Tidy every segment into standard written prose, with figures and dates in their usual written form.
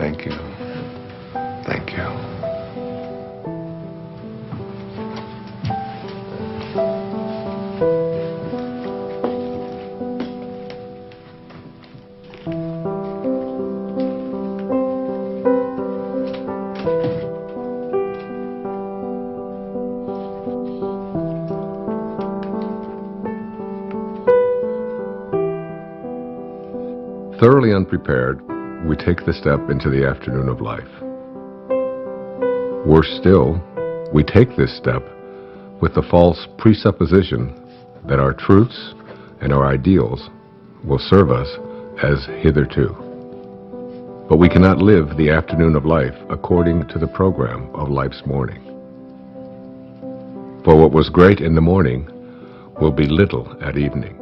Thank you. Thank you. Thoroughly unprepared, we take the step into the afternoon of life. Worse still, we take this step with the false presupposition that our truths and our ideals will serve us as hitherto. But we cannot live the afternoon of life according to the program of life's morning. For what was great in the morning will be little at evening.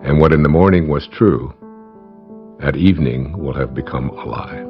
And what in the morning was true, at evening will have become a lie.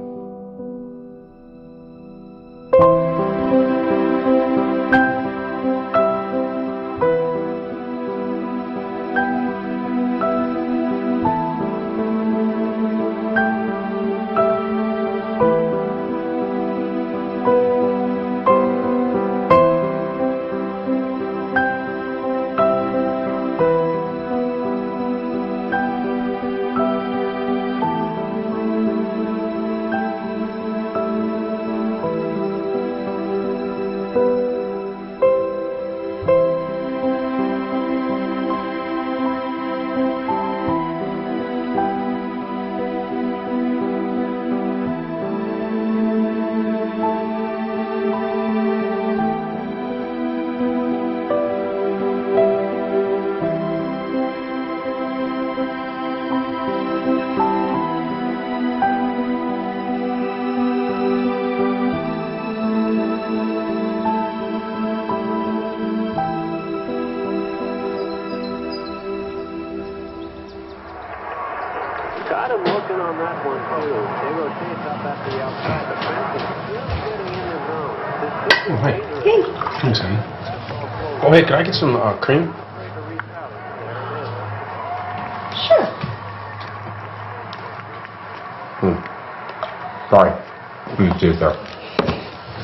Got him looking on that one, too. They rotate up at the outside. The fence is just getting in the zone. Oh, hey. Hey. Thanks, honey. Oh, hey, can I get some cream? Sure. Sorry. Cheers, though.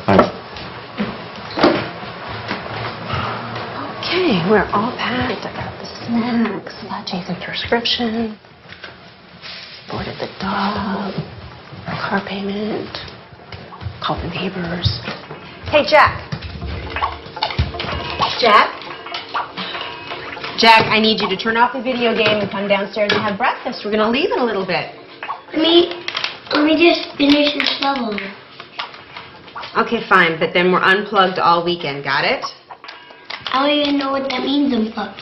Thanks. Okay, we're all packed. I got the snacks, got Jason's prescription, boarded the dog, car payment, called the neighbors. Hey, Jack. Jack? Jack, I need you to turn off the video game and come downstairs and have breakfast. We're going to leave in a little bit. Let me just finish this level. Okay, fine, but then we're unplugged all weekend, got it? I don't even know what that means, unplugged.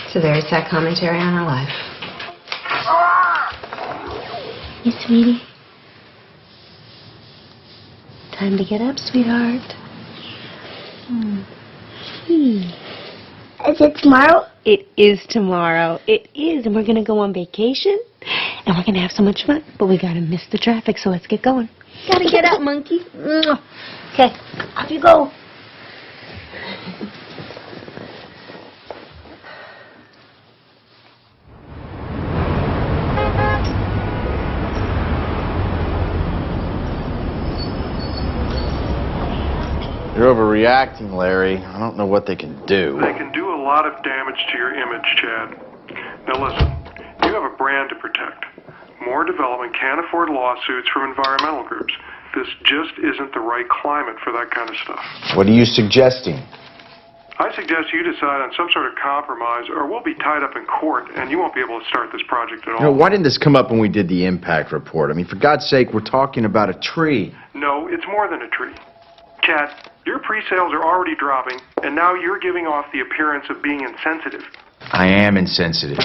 It's a very sad commentary on our life. Hey, sweetie. Time to get up, sweetheart. Is it tomorrow? It is tomorrow. It is, and we're going to go on vacation, and we're going to have so much fun, but we got to miss the traffic, so let's get going. Gotta get up, monkey. Okay, off you go. You're overreacting, Larry. I don't know what they can do. They can do a lot of damage to your image, Chad. Now listen, you have a brand to protect. More development can't afford lawsuits from environmental groups. This just isn't the right climate for that kind of stuff. What are you suggesting? I suggest you decide on some sort of compromise, or we'll be tied up in court, and you won't be able to start this project at all. You know, why didn't this come up when we did the impact report? I mean, for God's sake, we're talking about a tree. No, it's more than a tree. Chad, your pre-sales are already dropping, and now you're giving off the appearance of being insensitive. I am insensitive.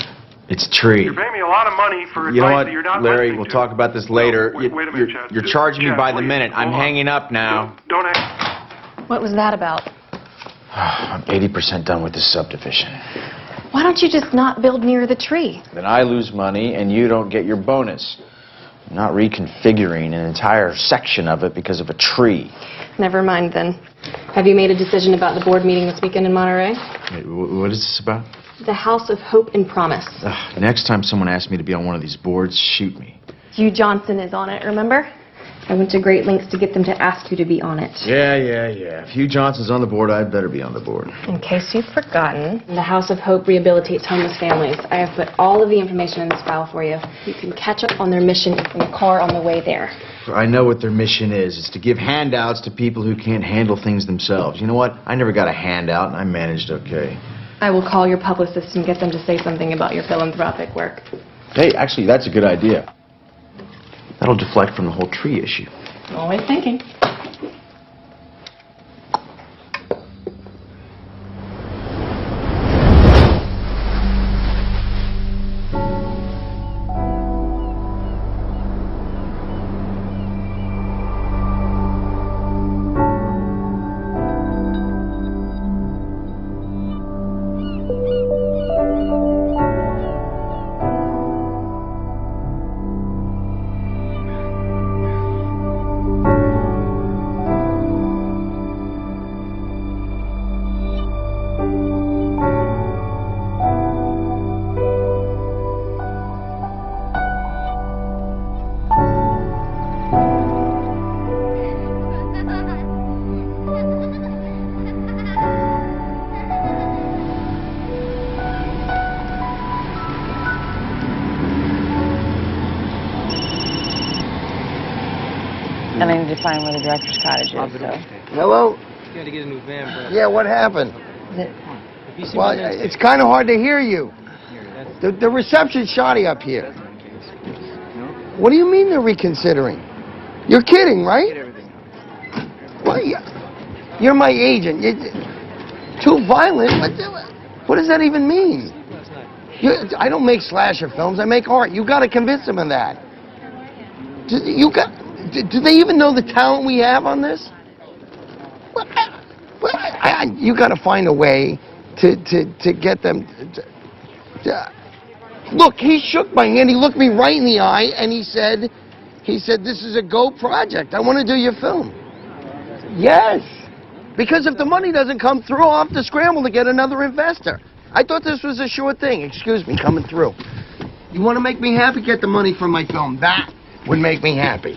It's a tree. You're paying me a lot of money for advice You know what, that you're not Larry, listening we'll to. talk about this later. No, wait a minute, Chad. You're charging me Chad, by the please, minute. I'm hold on. hanging up now. Don't act. What was that about? I'm 80% done with this subdivision. Why don't you just not build near the tree? Then I lose money and you don't get your bonus. I'm not reconfiguring an entire section of it because of a tree. Never mind then. Have you made a decision about the board meeting this weekend in Monterey? Wait, what is this about? The House of Hope and Promise. Next time someone asks me to be on one of these boards, shoot me. Hugh Johnson is on it, remember? I went to great lengths to get them to ask you to be on it. Yeah. If Hugh Johnson's on the board, I'd better be on the board. In case you've forgotten, the House of Hope rehabilitates homeless families. I have put all of the information in this file for you. You can catch up on their mission in the car on the way there. I know what their mission is. It's to give handouts to people who can't handle things themselves. You know what? I never got a handout, and I managed okay. I will call your publicist and get them to say something about your philanthropic work. Hey, actually, that's a good idea. That'll deflect from the whole tree issue. Always thinking. And I need to find where the director's cottage is, so. Hello? You gotta get a new van, bro. Yeah, what happened? Well, it's kind of hard to hear you. The reception's shoddy up here. What do you mean they're reconsidering? You're kidding, right? Well, you're my agent. Too violent? What does that even mean? I don't make slasher films. I make art. You got to convince them of that. Do they even know the talent we have on this? You got to find a way to get them. Look, he shook my hand. He looked me right in the eye, and he said, "This is a go project. I want to do your film." Yes, because if the money doesn't come through, I'll have to scramble to get another investor. I thought this was a sure thing. Excuse me, coming through. You want to make me happy? Get the money from my film. That would make me happy.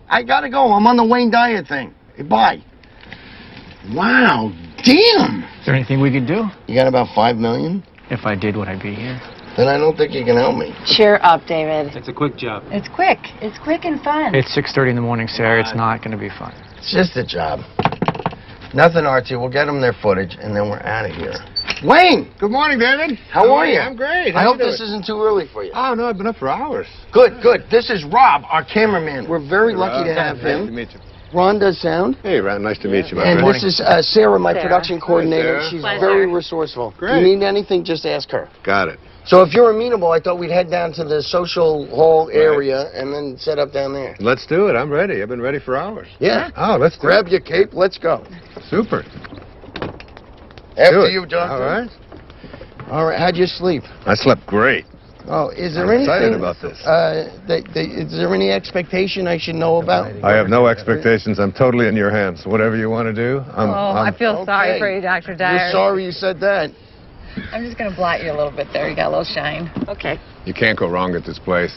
I gotta go. I'm on the Wayne Dyer thing. Hey, bye. Wow, damn. Is there anything we could do? You got about $5 million? If I did, would I be here? Then I don't think you can help me. Cheer up, David. It's a quick job. It's quick. It's quick and fun. It's 6:30 in the morning, Sarah. It's not going to be fun. It's just a job. Nothing artsy. We'll get them their footage, and then we're out of here. Wayne! Good morning, David. How are you? I'm great. I hope this isn't too early for you. Oh, no, I've been up for hours. Good, good. This is Rob, our cameraman. We're very lucky to have him. Nice to meet you. Ron does sound. Hey, Ron, nice to meet you, my And friend. this is Sarah, my Sarah. production coordinator. Sarah. She's Pleasure. very resourceful. Great. If you need anything, just ask her. Got it. So if you're amenable, I thought we'd head down to the social hall area and then set up down there. Let's do it. I'm ready. I've been ready for hours. Yeah. Oh, let's do Grab your cape. Let's go. it. Super. After Do it. you, John. All right. All right. How'd you sleep? I slept great. Oh, is there I'm anything? excited about this. Is there any expectation I should know about? I have no expectations. I'm totally in your hands. Whatever you want to do, I feel Okay. sorry for you, Dr. Dyer. You're sorry you said that. I'm just going to blot you a little bit there. You got a little shine. Okay. You can't go wrong at this place.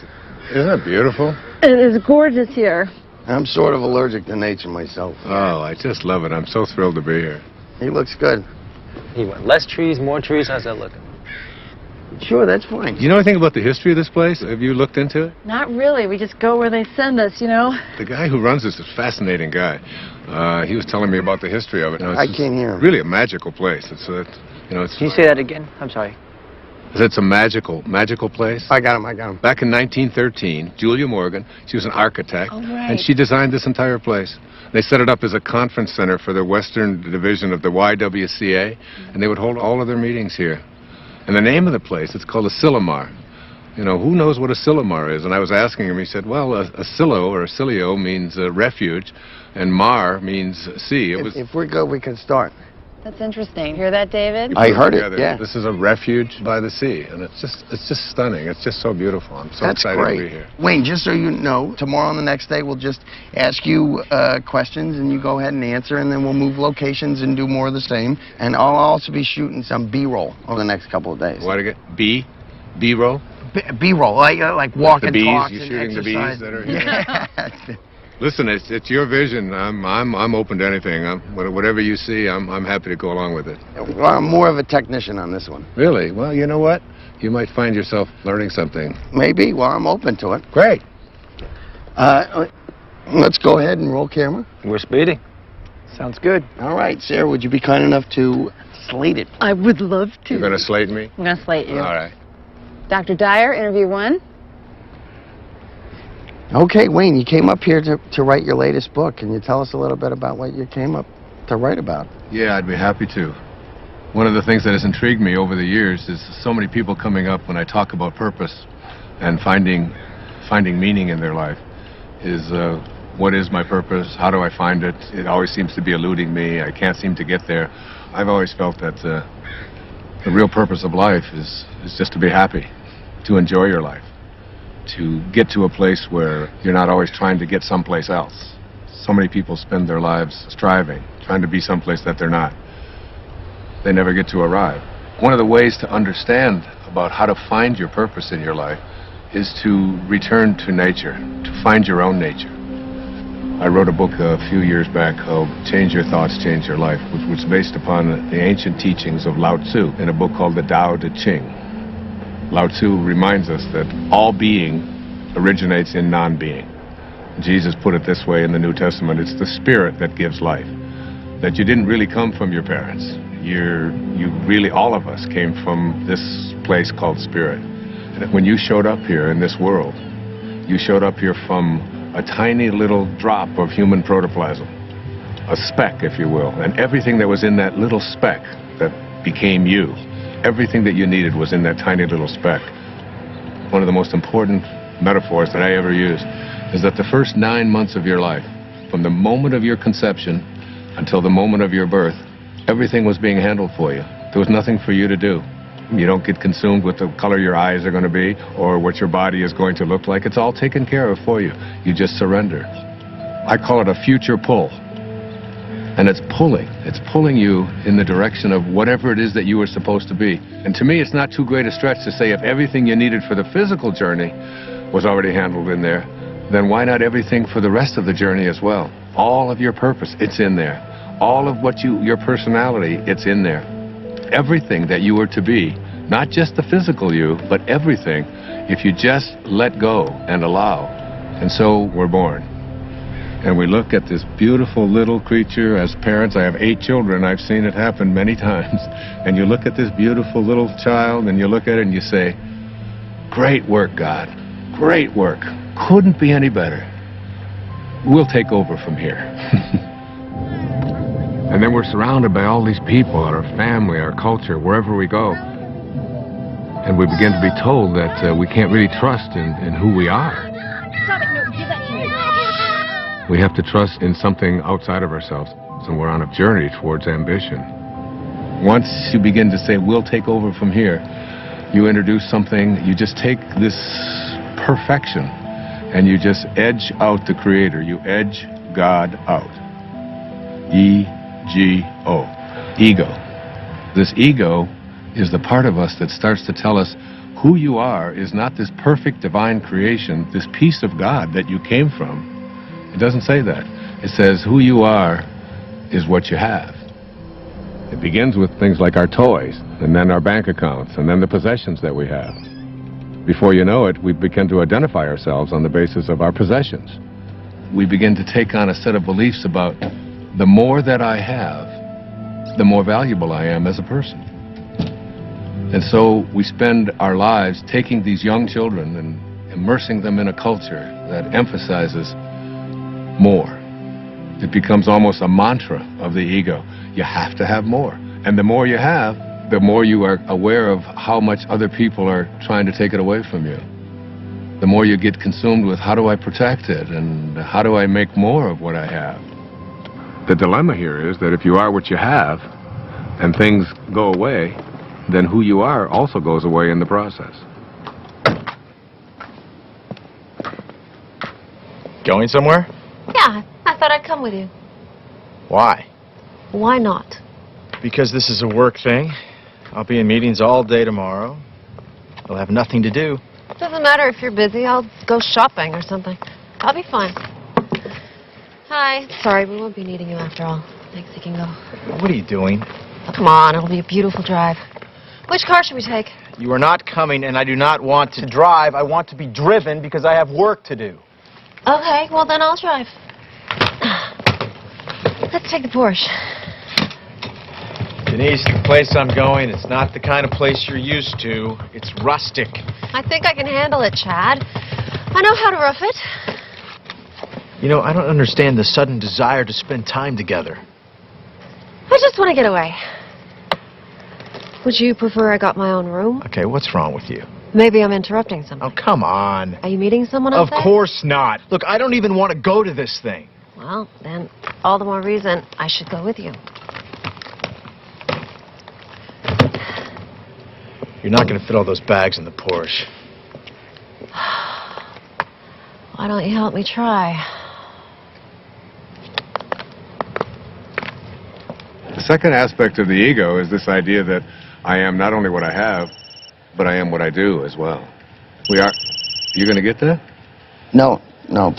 Isn't that beautiful? It is gorgeous here. I'm sort of allergic to nature myself. Oh, I just love it. I'm so thrilled to be here. He looks good. He went less trees, more trees. How's that looking? Sure, that's fine. Do you know anything about the history of this place? Have you looked into it? Not really. We just go where they send us, you know. The guy who runs this is a fascinating guy. He was telling me about the history of it. Now, I can't hear him. Really a magical place. It's Can you say that again? I'm sorry. It's a magical place. I got him. Back in 1913, Julia Morgan, she was an architect, Oh, right. and she designed this entire place. They set it up as a conference center for the Western Division of the YWCA, and they would hold all of their meetings here. And the name of the place, it's called a Silomar. You know, who knows what a Silomar is? And I was asking him, he said, well, a silo or a silio means refuge, and mar means sea. If we're good, we can start. That's interesting. Hear that, David? I heard it, yeah. This is a refuge by the sea, and it's just stunning. It's just so beautiful. I'm so That's excited great. to be here. Wayne, just so you know, tomorrow and the next day we'll just ask you questions and you go ahead and answer, and then we'll move locations and do more of the same. And I'll also be shooting some B-roll over the next couple of days. Why to get B-roll? B-roll, like walk The and bees, talk you and shooting the exercise. bees that are Yeah. Listen, it's your vision. I'm open to anything. Whatever you see, I'm happy to go along with it. Well, I'm more of a technician on this one. Really? Well, you know what? You might find yourself learning something. Maybe. Well, I'm open to it. Great. Let's go ahead and roll camera. We're speeding. Sounds good. All right, Sarah, would you be kind enough to slate it? I would love to. You're going to slate me? I'm going to slate you. All right. Dr. Dyer, interview 1. Okay, Wayne, you came up here to write your latest book. Can you tell us a little bit about what you came up to write about? Yeah, I'd be happy to. One of the things that has intrigued me over the years is so many people coming up when I talk about purpose and finding meaning in their life is what is my purpose? How do I find it? It always seems to be eluding me. I can't seem to get there. I've always felt that the real purpose of life is just to be happy, to enjoy your life, to get to a place where you're not always trying to get someplace else. So many people spend their lives striving, trying to be someplace that they're not. They never get to arrive. One of the ways to understand about how to find your purpose in your life is to return to nature, to find your own nature. I wrote a book a few years back called Change Your Thoughts, Change Your Life, which was based upon the ancient teachings of Lao Tzu in a book called the Tao Te Ching. Lao Tzu reminds us that all being originates in non-being. Jesus put it this way in the New Testament, it's the spirit that gives life. That you didn't really come from your parents. You really, all of us came from this place called spirit. And when you showed up here in this world, you showed up here from a tiny little drop of human protoplasm, a speck, if you will, and everything that was in that little speck that became you, everything that you needed was in that tiny little speck. One of the most important metaphors that I ever use is that the first 9 months of your life, from the moment of your conception until the moment of your birth, everything was being handled for you. There was nothing for you to do. You don't get consumed with the color your eyes are going to be or what your body is going to look like. It's all taken care of for you. You just surrender. I call it a future pull. And it's pulling you in the direction of whatever it is that you were supposed to be. And to me, it's not too great a stretch to say if everything you needed for the physical journey was already handled in there, then why not everything for the rest of the journey as well? All of your purpose, it's in there. All of what your personality, it's in there. Everything that you were to be, not just the physical you, but everything, if you just let go and allow. And so we're born. And we look at this beautiful little creature. As parents, I have 8 children. I've seen it happen many times. And you look at this beautiful little child and you look at it and you say, great work, God. Great work. Couldn't be any better. We'll take over from here. And then we're surrounded by all these people, our family, our culture, wherever we go. And we begin to be told that we can't really trust in who we are. Stop it, no, give that to me. We have to trust in something outside of ourselves. And we're on a journey towards ambition. Once you begin to say, we'll take over from here, you introduce something, you just take this perfection and you just edge out the Creator. You edge God out. E-G-O. Ego. This ego is the part of us that starts to tell us who you are is not this perfect divine creation, this piece of God that you came from. It doesn't say that. It says who you are is what you have. It begins with things like our toys, and then our bank accounts, and then the possessions that we have. Before you know it, we begin to identify ourselves on the basis of our possessions. We begin to take on a set of beliefs about the more that I have, the more valuable I am as a person. And so we spend our lives taking these young children and immersing them in a culture that emphasizes more. It becomes almost a mantra of the ego. You have to have more. And the more you have, the more you are aware of how much other people are trying to take it away from you. The more you get consumed with how do I protect it and how do I make more of what I have. The dilemma here is that if you are what you have and things go away, then who you are also goes away in the process. Going somewhere? Yeah, I thought I'd come with you. Why? Why not? Because this is a work thing. I'll be in meetings all day tomorrow. I'll have nothing to do. Doesn't matter if you're busy. I'll go shopping or something. I'll be fine. Hi. Sorry, we won't be needing you after all. Thanks, you can go. What are you doing? Come on, it'll be a beautiful drive. Which car should we take? You are not coming, and I do not want to drive. I want to be driven because I have work to do. Okay, well then I'll drive. Let's take the Porsche. Denise, the place I'm going, it's not the kind of place you're used to. It's rustic. I think I can handle it, Chad. I know how to rough it. You know, I don't understand the sudden desire to spend time together. I just want to get away. Would you prefer I got my own room? Okay, what's wrong with you? Maybe I'm interrupting something. Oh, come on. Are you meeting someone up there? Of course not. Look, I don't even want to go to this thing. Well, then, all the more reason I should go with you. You're not going to fit all those bags in the Porsche. Why don't you help me try? The second aspect of the ego is this idea that I am not only what I have, but I am what I do as well. You going to get that? No,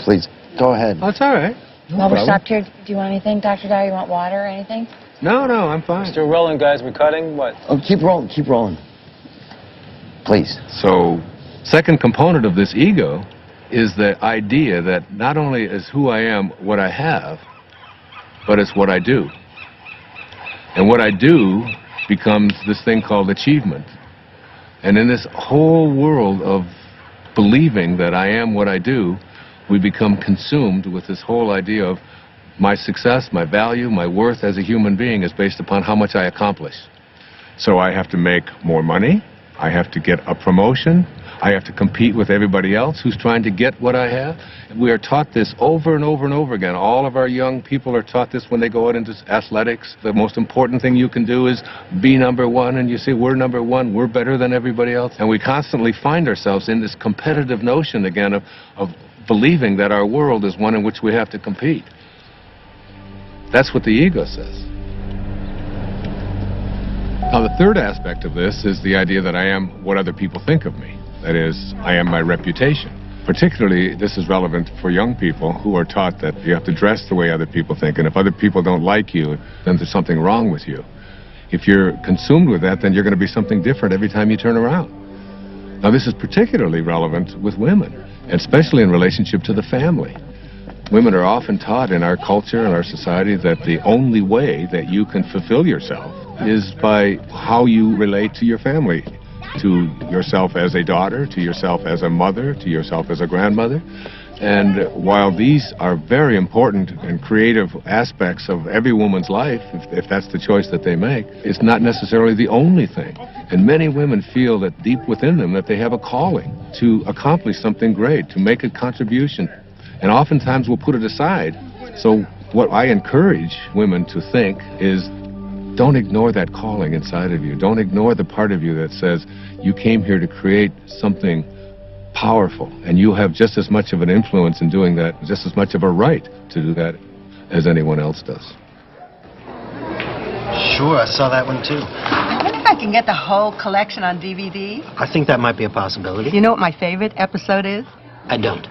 please. Go ahead. Oh, it's all right. No While we're problem. stopped here, do you want anything, Dr. Dyer? You want water or anything? No, I'm fine. Still rolling, guys. We're cutting. What? Oh, keep rolling. Please. So, second component of this ego is the idea that not only is who I am what I have, but it's what I do. And what I do becomes this thing called achievement. And in this whole world of believing that I am what I do, we become consumed with this whole idea of my success, my value, my worth as a human being is based upon how much I accomplish. So I have to make more money, I have to get a promotion, I have to compete with everybody else who's trying to get what I have. We are taught this over and over and over again. All of our young people are taught this when they go out into athletics. The most important thing you can do is be number one, and you say, we're number one, we're better than everybody else. And we constantly find ourselves in this competitive notion again of believing that our world is one in which we have to compete. That's what the ego says. Now, the third aspect of this is the idea that I am what other people think of me. That is, I am my reputation. Particularly, this is relevant for young people who are taught that you have to dress the way other people think, and if other people don't like you, then there's something wrong with you. If you're consumed with that, then you're going to be something different every time you turn around. Now, this is particularly relevant with women, and especially in relationship to the family. Women are often taught in our culture and our society that the only way that you can fulfill yourself is by how you relate to your family, to yourself as a daughter, to yourself as a mother, to yourself as a grandmother. And while these are very important and creative aspects of every woman's life, if that's the choice that they make, it's not necessarily the only thing. And many women feel that deep within them that they have a calling to accomplish something great, to make a contribution. And oftentimes we'll put it aside. So what I encourage women to think is, don't ignore that calling inside of you. Don't ignore the part of you that says you came here to create something powerful, and you have just as much of an influence in doing that, just as much of a right to do that as anyone else does. Sure, I saw that one too. I wonder if I can get the whole collection on DVD. I think that might be a possibility. You know what my favorite episode is? I don't.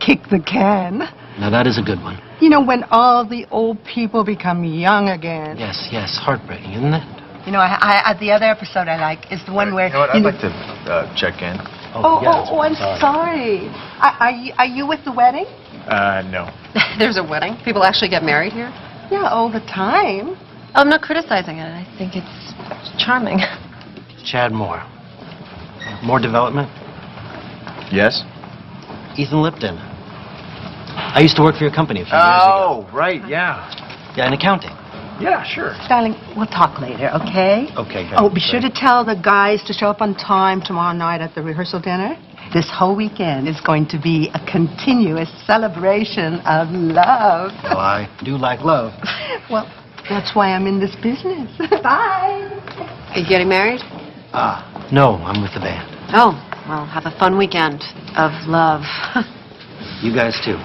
Kick the Can. Now that is a good one. You know, when all the old people become young again. Yes, heartbreaking, isn't it? You know, the other episode I like is the one where... You know what, I'd like to check in. I'm sorry. Are you with the wedding? No. There's a wedding? People actually get married here? Yeah, all the time. I'm not criticizing it. I think it's charming. Chad Moore. More development? Yes? Ethan Lipton. I used to work for your company a few years ago. Oh, right, yeah. Yeah, in accounting. Yeah, sure. Darling, we'll talk later, okay? Okay, good. Oh, be sure to tell the guys to show up on time tomorrow night at the rehearsal dinner. This whole weekend is going to be a continuous celebration of love. Well, I do like love. Well, that's why I'm in this business. Bye. Are you getting married? No, I'm with the band. Oh, well, have a fun weekend of love. You guys too.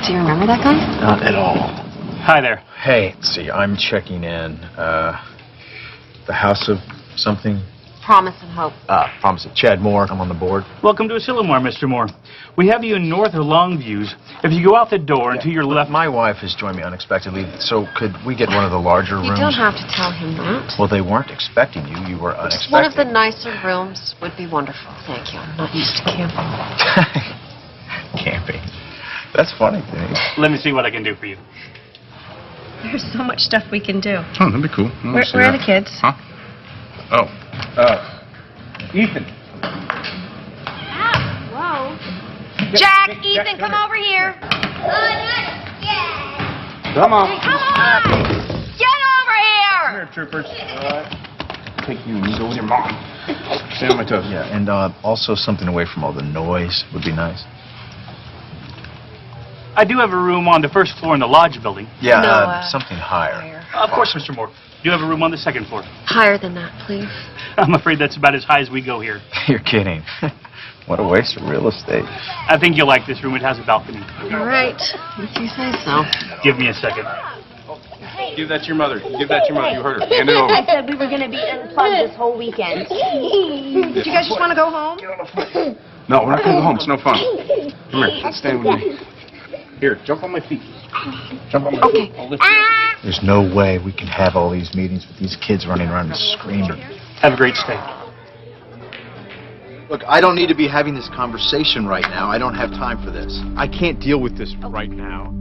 Do you remember that guy? Not at all. Hi there. Hey, see, I'm checking in. The house of something? Promise and Hope. Promise it. Chad Moore, I'm on the board. Welcome to Asilomar, Mr. Moore. We have you in North or Longviews. If you go out the door and to your left... My wife has joined me unexpectedly, so could we get one of the larger rooms? You don't have to tell him that. Well, they weren't expecting you. You were unexpected. One of the nicer rooms would be wonderful. Thank you. I'm not used to camping. Camping. That's funny, Denise. Let me see what I can do for you. There's so much stuff we can do. Oh, that'd be cool. Where are the kids? Huh? Oh, Ethan. Whoa. Jack, Ethan, come over here. Come on. Come on. Get over here. Come here, troopers. Take you and go with your mom. Stand on my toes. Yeah, and also something away from all the noise would be nice. I do have a room on the first floor in the lodge building. Yeah, No, something higher. Of course, Mr. Moore. Do you have a room on the second floor? Higher than that, please. I'm afraid that's about as high as we go here. You're kidding. What a waste of real estate. I think you'll like this room. It has a balcony. All right. If you say so. Give me a second. Give that to your mother. Give that to your mother. You heard her. Hand it over. I said we were going to be unplugged this whole weekend. Do you guys just want to go home? No, we're not going to go home. It's no fun. Come here. Stand with me. Here, jump on my feet. Jump on my feet. I'll lift you. There's no way we can have all these meetings with these kids running around and screaming. Have a great stay. Look, I don't need to be having this conversation right now. I don't have time for this. I can't deal with this right now.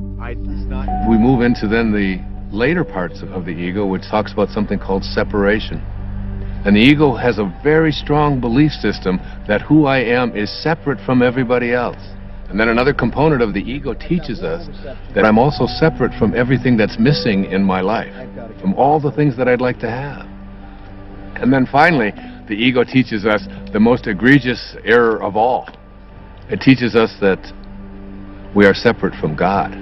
We move into then the later parts of the ego, which talks about something called separation. And the ego has a very strong belief system that who I am is separate from everybody else. And then another component of the ego teaches us that I'm also separate from everything that's missing in my life, from all the things that I'd like to have. And then finally, the ego teaches us the most egregious error of all. It teaches us that we are separate from God.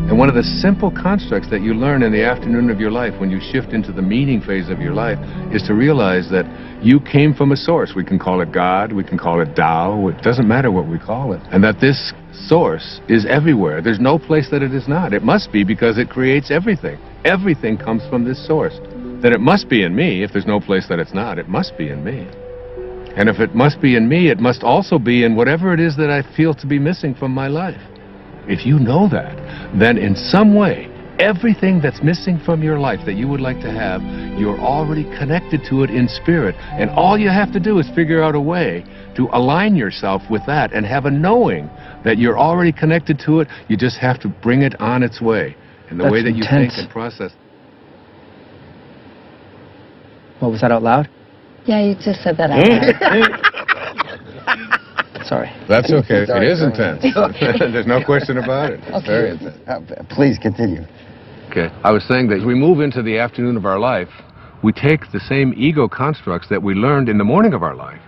And one of the simple constructs that you learn in the afternoon of your life when you shift into the meaning phase of your life is to realize that you came from a source. We can call it God, we can call it Tao, it doesn't matter what we call it. And that this source is everywhere. There's no place that it is not. It must be because it creates everything. Everything comes from this source. Then it must be in me. If there's no place that it's not, it must be in me. And if it must be in me, it must also be in whatever it is that I feel to be missing from my life. If you know that, then in some way, everything that's missing from your life that you would like to have, you're already connected to it in spirit. And all you have to do is figure out a way to align yourself with that and have a knowing that you're already connected to it. You just have to bring it on its way. And the way that you think and process. What was that out loud? Yeah, you just said that out loud. Sorry. That's okay. Sorry, it is sorry. intense. There's no question about it. It's very intense. Please continue. Okay. I was saying that as we move into the afternoon of our life, we take the same ego constructs that we learned in the morning of our life,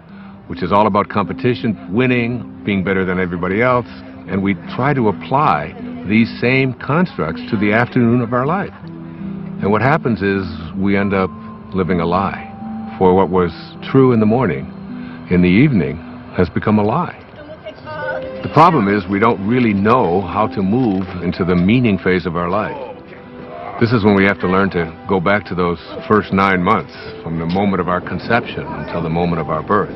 which is all about competition, winning, being better than everybody else, and we try to apply these same constructs to the afternoon of our life. And what happens is we end up living a lie. For what was true in the morning, in the evening, has become a lie. The problem is we don't really know how to move into the meaning phase of our life. This is when we have to learn to go back to those first 9 months, from the moment of our conception until the moment of our birth.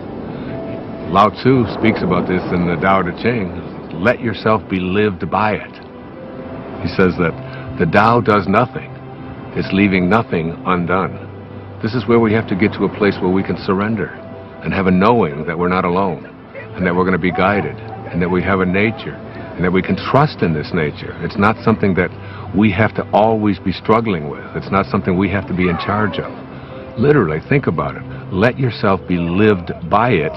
Lao Tzu speaks about this in the Tao Te Ching. Let yourself be lived by it. He says that the Tao does nothing. It's leaving nothing undone. This is where we have to get to a place where we can surrender and have a knowing that we're not alone, and that we're going to be guided, and that we have a nature, and that we can trust in this nature. It's not something that we have to always be struggling with. It's not something we have to be in charge of. Literally, think about it. Let yourself be lived by it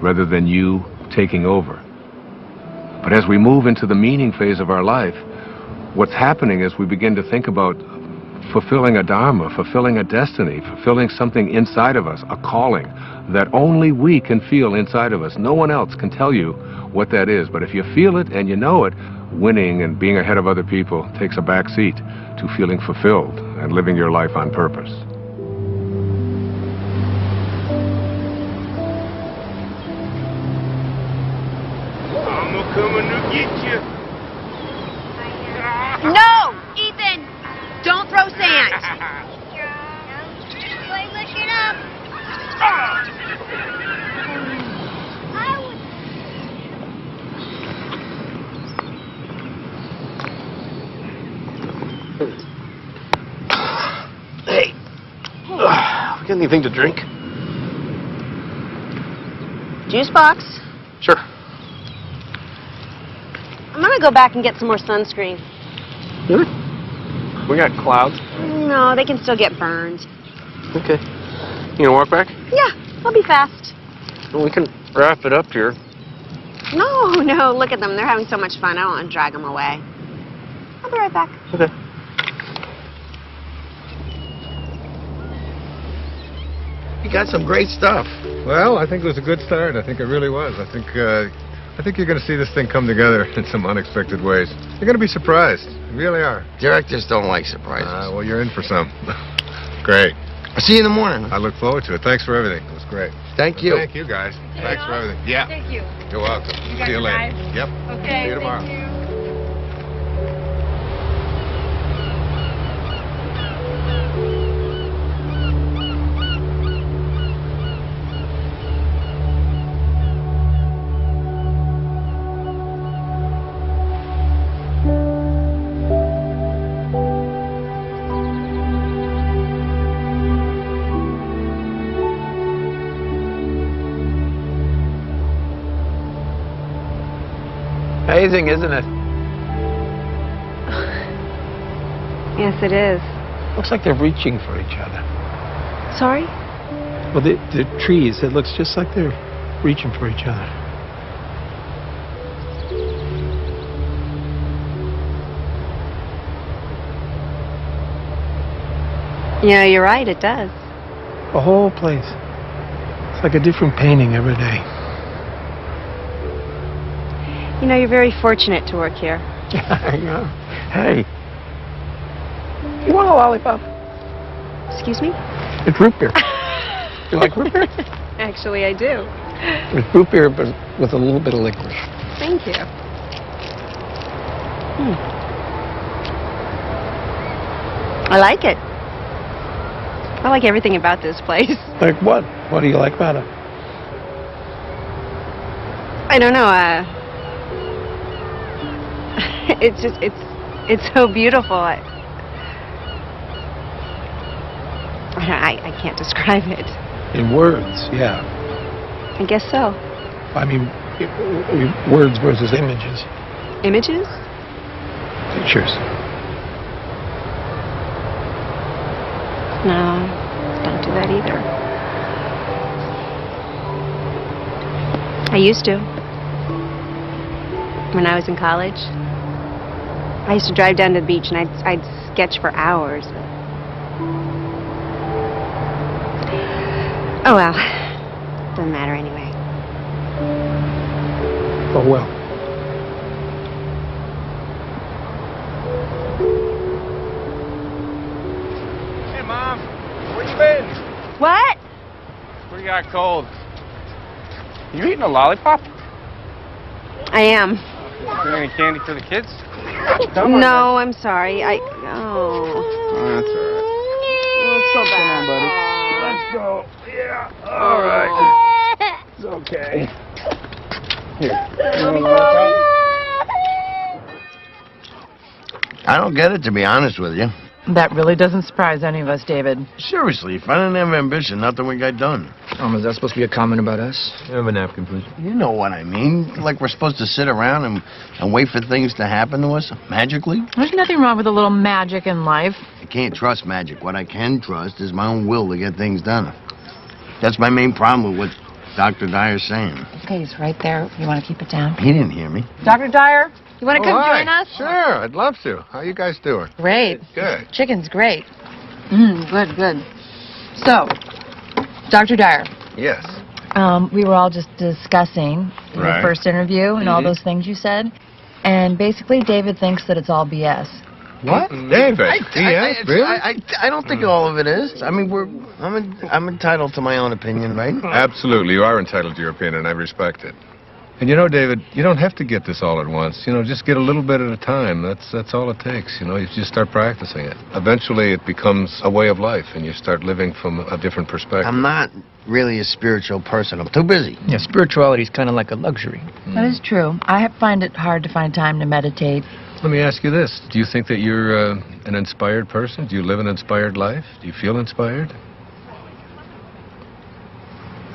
rather than you taking over. But as we move into the meaning phase of our life, what's happening is we begin to think about fulfilling a dharma, fulfilling a destiny, fulfilling something inside of us, a calling that only we can feel inside of us. No one else can tell you what that is. But if you feel it and you know it, winning and being ahead of other people takes a back seat to feeling fulfilled and living your life on purpose. I'm coming to get you. No, Ethan! Don't throw sand. Look it up. Get anything to drink? Juice box? Sure. I'm gonna go back and get some more sunscreen. Really? We got clouds. No, they can still get burned. Okay. You gonna walk back? Yeah, I'll be fast. Well, we can wrap it up here. No, look at them. They're having so much fun. I don't want to drag them away. I'll be right back. Okay. You got some great stuff. Well, I think it was a good start. I think it really was. I think you're going to see this thing come together in some unexpected ways. You're going to be surprised. You really are. Directors don't like surprises. Well, you're in for some. Great. I'll see you in the morning. I look forward to it. Thanks for everything. It was great. Thank you. Thank you, guys. Thanks for everything. Yeah. Thank you. You're welcome. got See you your later. knife? Yep. Okay. See you tomorrow. Thank you. Amazing, isn't it? Yes, it is. Looks like they're reaching for each other. Sorry? Well, the trees, it looks just like they're reaching for each other. Yeah, you're right, it does. The whole place. It's like a different painting every day. You know, you're very fortunate to work here. I know. Hey. You want a lollipop? Excuse me? It's root beer. You like root beer? Actually, I do. It's root beer, but with a little bit of licorice. Thank you. I like it. I like everything about this place. Like what? What do you like about it? I don't know, it's just, it's so beautiful. I can't describe it. In words, yeah. I guess so. I mean, words versus images. Images? Pictures. No, don't do that either. I used to. When I was in college, I used to drive down to the beach and I'd sketch for hours. Oh well, doesn't matter anyway. Oh well. Hey, Mom. Where you been? What? We got cold. You eating a lollipop? I am. You got any candy for the kids? No, I'm sorry. Oh, that's all right. Let's go back. Come on, buddy. Let's go. Yeah. All right. It's okay. Here. You want a lollipop? I don't get it, to be honest with you. That really doesn't surprise any of us, David. Seriously, if I didn't have ambition, nothing would get done. Is that supposed to be a comment about us? Have a napkin, please. You know what I mean. Like we're supposed to sit around and wait for things to happen to us magically. There's nothing wrong with a little magic in life. I can't trust magic. What I can trust is my own will to get things done. That's my main problem with what Dr. Dyer's saying. Okay, he's right there. You want to keep it down? He didn't hear me. Dr. Dyer, you want to come hi. join us? Sure, I'd love to. How you guys doing? Great. Good. Chicken's great. Good. So, Dr. Dyer. Yes. We were all just discussing Right. the first interview and all those things you said. And basically, David thinks that it's all BS. What? David? Yes, really? I don't think all of it is. I mean, I'm entitled to my own opinion, right? Absolutely, you are entitled to your opinion, and I respect it. And you know, David, you don't have to get this all at once. You know, just get a little bit at a time. That's all it takes. You know, you just start practicing it. Eventually, it becomes a way of life, and you start living from a different perspective. I'm not really a spiritual person. I'm too busy. Yeah, spirituality is kind of like a luxury. That is true. I find it hard to find time to meditate. Let me ask you this. Do you think that you're an inspired person? Do you live an inspired life? Do you feel inspired?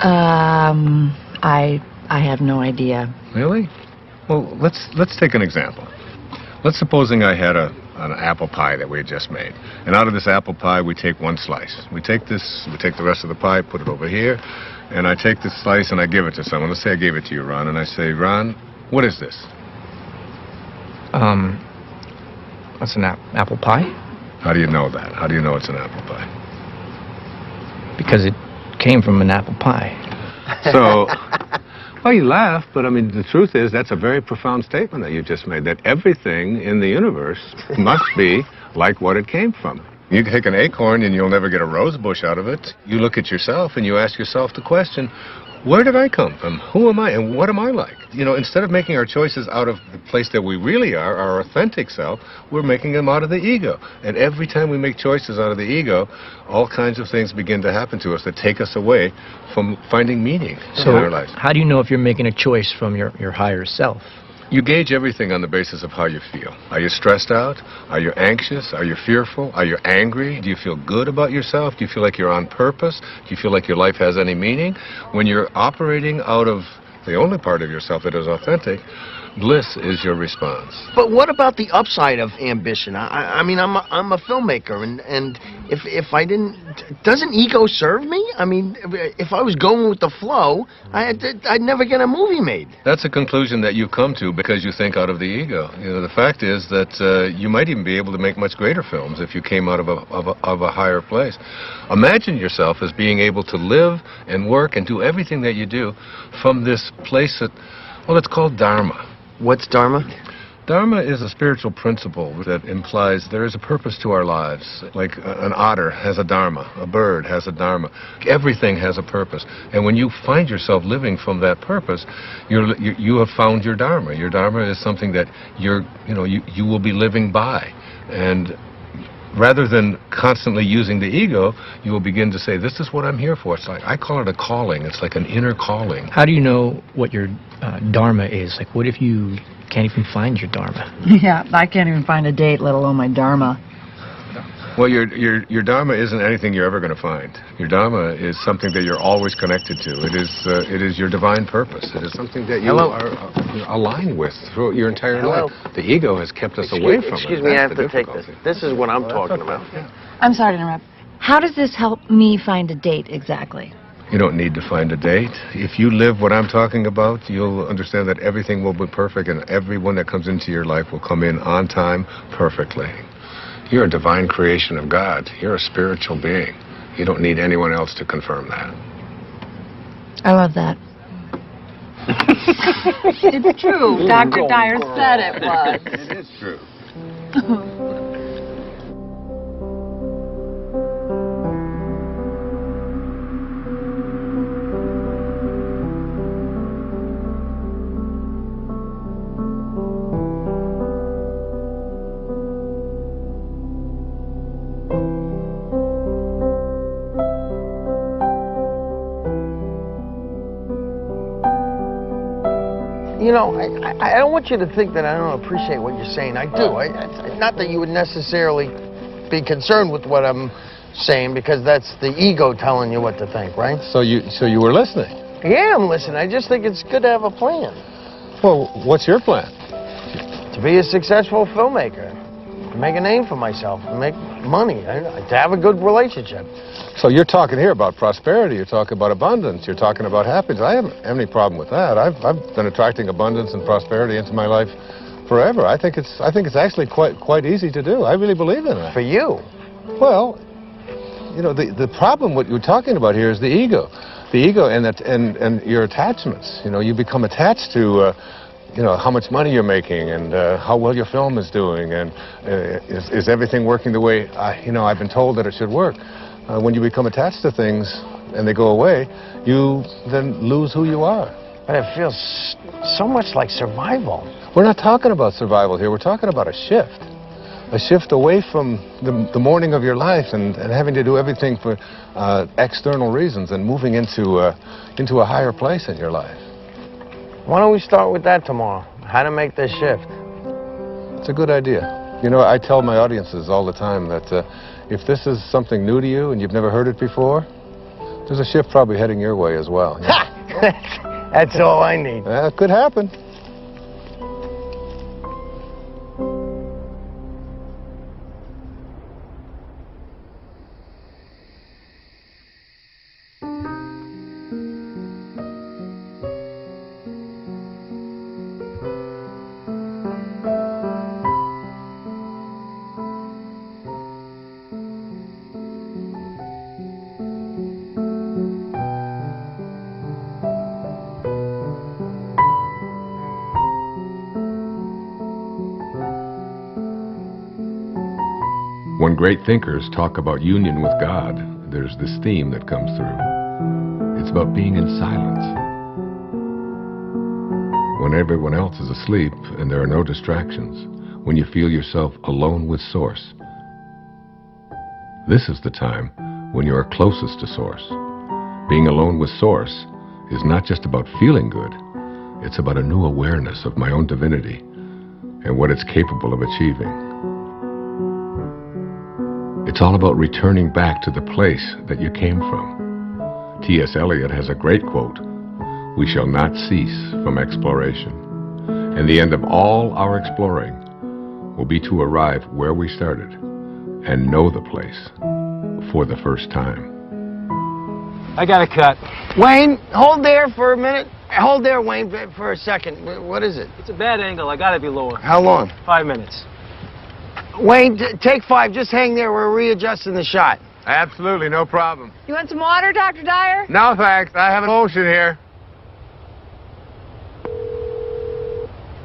I have no idea. Really? Well, let's take an example. Let's supposing I had an apple pie that we had just made, and out of this apple pie we take one slice. We take the rest of the pie, put it over here, and I take this slice and I give it to someone. Let's say I gave it to you, Ron, and I say, Ron, what is this? That's an apple pie. How do you know that? How do you know it's an apple pie? Because it came from an apple pie. So, well, you laugh, but I mean, the truth is that's a very profound statement that you just made, that everything in the universe must be like what it came from. You take an acorn and you'll never get a rose bush out of it. You look at yourself and you ask yourself the question, where did I come from? Who am I and what am I like? You know, instead of making our choices out of the place that we really are, our authentic self, we're making them out of the ego. And every time we make choices out of the ego, all kinds of things begin to happen to us that take us away from finding meaning in our lives. How do you know if you're making a choice from your higher self? You gauge everything on the basis of how you feel. Are you stressed out? Are you anxious? Are you fearful? Are you angry? Do you feel good about yourself? Do you feel like you're on purpose? Do you feel like your life has any meaning? When you're operating out of the only part of yourself that is authentic, bliss is your response. But what about the upside of ambition? I mean, I'm a filmmaker, and if I didn't, doesn't ego serve me? I mean, if I was going with the flow, I'd never get a movie made. That's a conclusion that you've come to because you think out of the ego. You know, the fact is that you might even be able to make much greater films if you came out of a higher place. Imagine yourself as being able to live and work and do everything that you do from this place that, well, it's called Dharma. What's Dharma? Dharma is a spiritual principle that implies there is a purpose to our lives. Like an otter has a dharma, a bird has a dharma. Everything has a purpose. And when you find yourself living from that purpose, you have found your dharma. Your dharma is something that you will be living by. And rather than constantly using the ego, you will begin to say, this is what I'm here for. It's like, I call it a calling. It's like an inner calling. How do you know what your dharma is? Like, what if you can't even find your dharma? Yeah, I can't even find a date, let alone my dharma. Well, your dharma isn't anything you're ever going to find. Your dharma is something that you're always connected to. It is your divine purpose. It is something that you are aligned with throughout your entire life. The ego has kept us away from it. Excuse me, I have to take this. This is what I'm talking about. I'm sorry to interrupt. How does this help me find a date exactly? You don't need to find a date. If you live what I'm talking about, you'll understand that everything will be perfect and everyone that comes into your life will come in on time perfectly. You're a divine creation of God. You're a spiritual being. You don't need anyone else to confirm that. I love that. It's true. Dr. Dyer said it was. It is true. You know, I don't want you to think that I don't appreciate what you're saying. I do. Not that you would necessarily be concerned with what I'm saying, because that's the ego telling you what to think, right? So you were listening? Yeah, I'm listening. I just think it's good to have a plan. Well, what's your plan? To be a successful filmmaker, to make a name for myself, to make money, to have a good relationship. So you're talking here about prosperity, you're talking about abundance, you're talking about happiness. I haven't any problem with that. I've been attracting abundance and prosperity into my life forever. I think it's actually quite easy to do. I really believe in that. For you? Well, you know, the problem what you're talking about here is the ego. The ego and your attachments. You know, you become attached to you know, how much money you're making and how well your film is doing, and is everything working the way I've been told that it should work. When you become attached to things and they go away, you then lose who you are. But it feels so much like survival. We're not talking about survival here. We're talking about a shift away from the morning of your life and having to do everything for external reasons and moving into a higher place in your life. Why don't we start with that tomorrow? How to make this shift? It's a good idea. You know, I tell my audiences all the time that if this is something new to you and you've never heard it before, There's a shift probably heading your way as well. Ha! That's all I need. It could happen. When great thinkers talk about union with God, there's this theme that comes through. It's about being in silence. When everyone else is asleep and there are no distractions, when you feel yourself alone with Source. This is the time when you are closest to Source. Being alone with Source is not just about feeling good, it's about a new awareness of my own divinity and what it's capable of achieving. It's all about returning back to the place that you came from. T.S. Eliot has a great quote, "We shall not cease from exploration. And the end of all our exploring will be to arrive where we started and know the place for the first time." I got a cut. Wayne, hold there for a minute. Hold there, Wayne, for a second. What is it? It's a bad angle. I gotta be lower. How long? 5 minutes. Wayne, take 5. Just hang there. We're readjusting the shot. Absolutely, no problem. You want some water, Dr. Dyer? No, thanks. I have an ocean here.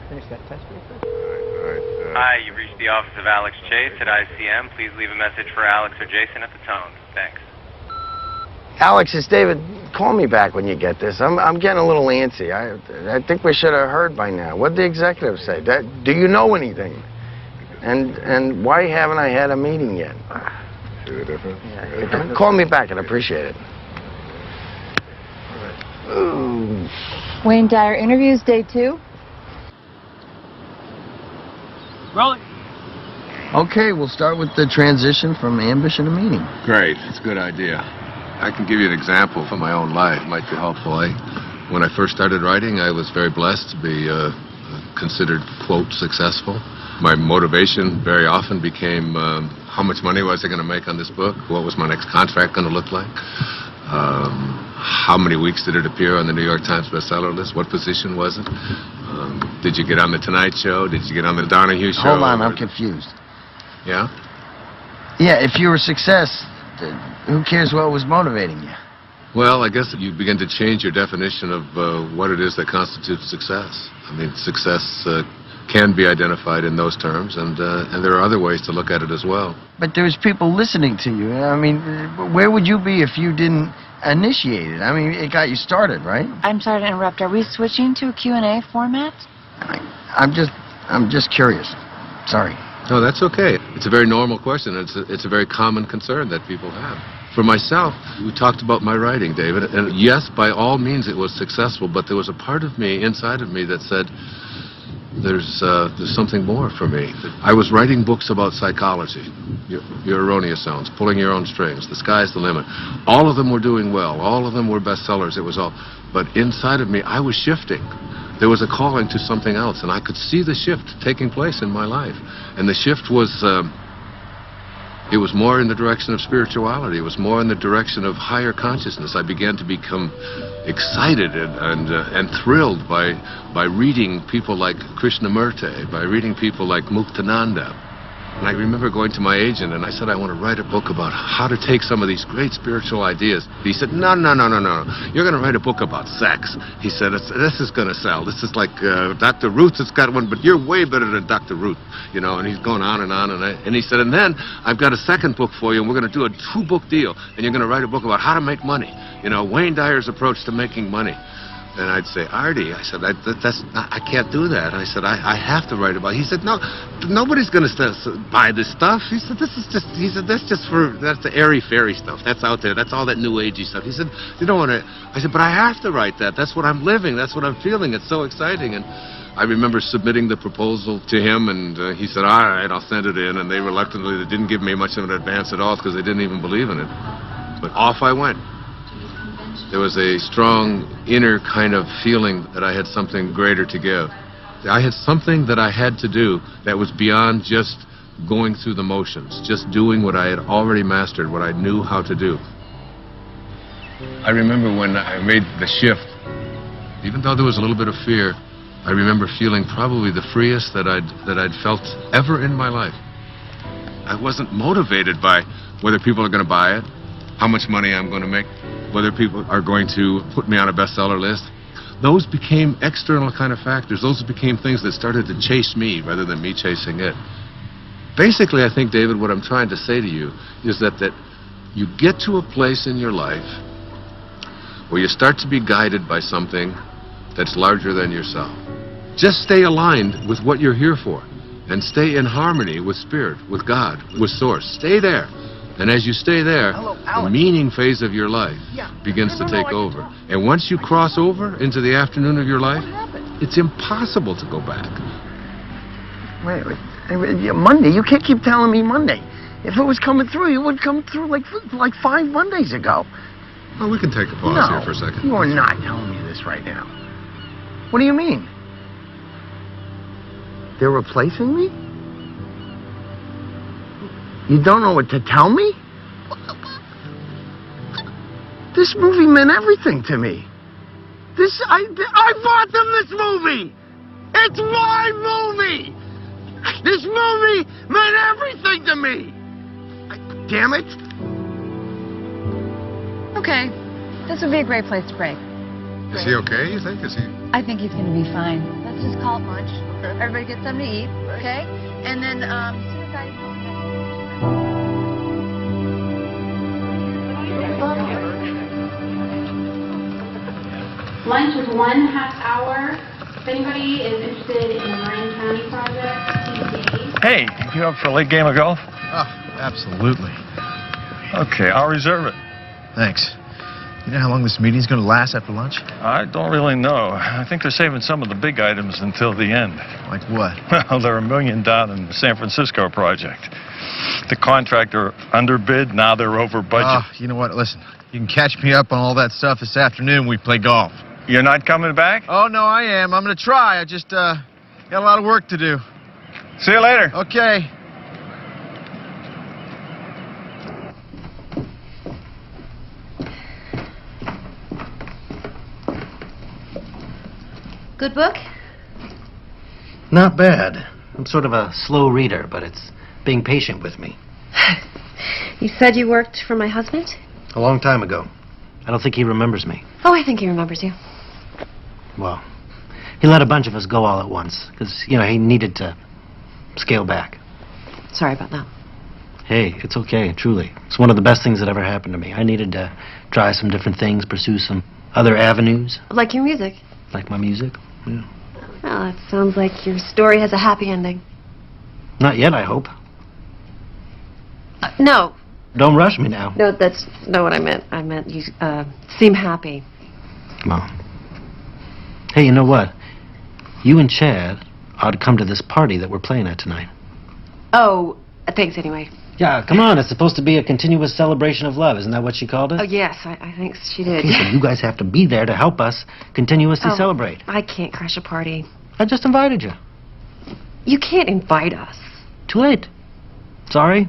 Finish that test real quick. Hi, you've reached the office of Alex Chase at ICM. Please leave a message for Alex or Jason at the tone. Thanks. Alex, it's David. Call me back when you get this. I'm getting a little antsy. I think we should have heard by now. What did the executive say? Do you know anything? And why haven't I had a meeting yet? See the difference? Yeah, call me back. I'd appreciate it. Ooh. Wayne Dyer interviews day 2. Rolling. Okay, we'll start with the transition from ambition to meaning. Great. It's a good idea. I can give you an example from my own life. It might be helpful. When I first started writing, I was very blessed to be considered, quote, successful. My motivation very often became how much money was I going to make on this book? What was my next contract going to look like? How many weeks did it appear on the New York Times bestseller list? What position was it? Did you get on the Tonight Show? Did you get on the Donahue Show? Hold on, I'm confused. Yeah? Yeah, if you were a success, who cares what was motivating you? Well, I guess you begin to change your definition of what it is that constitutes success. I mean, success can be identified in those terms, and there are other ways to look at it as well. But there's people listening to you. I mean, where would you be if you didn't initiate it? I mean, it got you started, right? I'm sorry to interrupt. Are we switching to a Q&A format? I'm just curious. Sorry. No, that's okay. It's a very normal question. It's a very common concern that people have. For myself, we talked about my writing, David, and yes, by all means it was successful, but there was a part of me, inside of me, that said, there's something more for me. I was writing books about psychology, your erroneous zones, pulling your own strings, the sky's the limit. All of them were doing well. All of them were bestsellers. It was all. But inside of me, I was shifting. There was a calling to something else, and I could see the shift taking place in my life. And the shift was, it was more in the direction of spirituality. It was more in the direction of higher consciousness. I began to become excited and thrilled by reading people like Krishnamurti, by reading people like Muktananda. And I remember going to my agent and I said, I want to write a book about how to take some of these great spiritual ideas. He said, no. You're going to write a book about sex. He said, this is going to sell. This is like Dr. Ruth has got one, but you're way better than Dr. Ruth. You know, and he's going on and on. And he said, and then I've got a second book for you, and we're going to do a 2-book deal. And you're going to write a book about how to make money. You know, Wayne Dyer's approach to making money. And I'd say, Artie, I said, I can't do that. I said, I have to write about it. He said, no, nobody's going to buy this stuff. He said, that's the airy-fairy stuff. That's out there. That's all that new agey stuff. He said, you don't want to. I said, but I have to write that. That's what I'm living. That's what I'm feeling. It's so exciting. And I remember submitting the proposal to him, and he said, all right, I'll send it in. And they reluctantly, they didn't give me much of an advance at all because they didn't even believe in it. But off I went. There was a strong inner kind of feeling that I had something greater to give. I had something that I had to do that was beyond just going through the motions, just doing what I had already mastered, what I knew how to do. I remember when I made the shift, even though there was a little bit of fear, I remember feeling probably the freest that I'd felt ever in my life. I wasn't motivated by whether people are going to buy it, how much money I'm going to make, whether people are going to put me on a bestseller list. Those became external kind of factors. Those became things that started to chase me rather than me chasing it. Basically, I think, David, what I'm trying to say to you is that you get to a place in your life where you start to be guided by something that's larger than yourself. Just stay aligned with what you're here for, and stay in harmony with Spirit, with God, with Source. Stay there. And as you stay there, the meaning phase of your life begins to take over. And once you cross over into the afternoon of your life, it's impossible to go back. Wait, Monday? You can't keep telling me Monday. If it was coming through, it would come through like 5 Mondays ago. Well, we can take a pause here for a second. You are not telling me this right now. What do you mean? They're replacing me? You don't know what to tell me? This movie meant everything to me. I bought them this movie! It's my movie! This movie meant everything to me! Damn it! Okay, this would be a great place to break. Is he okay, you think? I think he's going to be fine. Let's just call it lunch. Everybody get something to eat, okay? And then, as soon as I... Lunch is 1/2 hour. If anybody is interested in the Marin County project, Hey, you up for a late game of golf? Oh, absolutely. Okay, I'll reserve it. Thanks. You know how long this meeting's going to last after lunch? I don't really know. I think they're saving some of the big items until the end. Like what? Well, they're $1 million down in the San Francisco project. The contractor underbid, now they're over budget. You know what? Listen, you can catch me up on all that stuff this afternoon when we play golf. You're not coming back? Oh, no, I am. I'm going to try. I just got a lot of work to do. See you later. Okay. Good book? Not bad. I'm sort of a slow reader, but it's being patient with me. You said you worked for my husband? A long time ago. I don't think he remembers me. Oh, I think he remembers you. Well, he let a bunch of us go all at once, because, he needed to scale back. Sorry about that. Hey, it's okay, truly. It's one of the best things that ever happened to me. I needed to try some different things, pursue some other avenues. Like your music? Like my music, yeah. Well, it sounds like your story has a happy ending. Not yet, I hope. No. Don't rush me now. No, that's not what I meant. I meant you seem happy. Well. Hey, you know what? You and Chad ought to come to this party that we're playing at tonight. Oh, thanks anyway. Yeah, come on. It's supposed to be a continuous celebration of love. Isn't that what she called it? Oh, yes, I think she did. Okay, so you guys have to be there to help us continuously celebrate. I can't crash a party. I just invited you. You can't invite us. Too late. Sorry.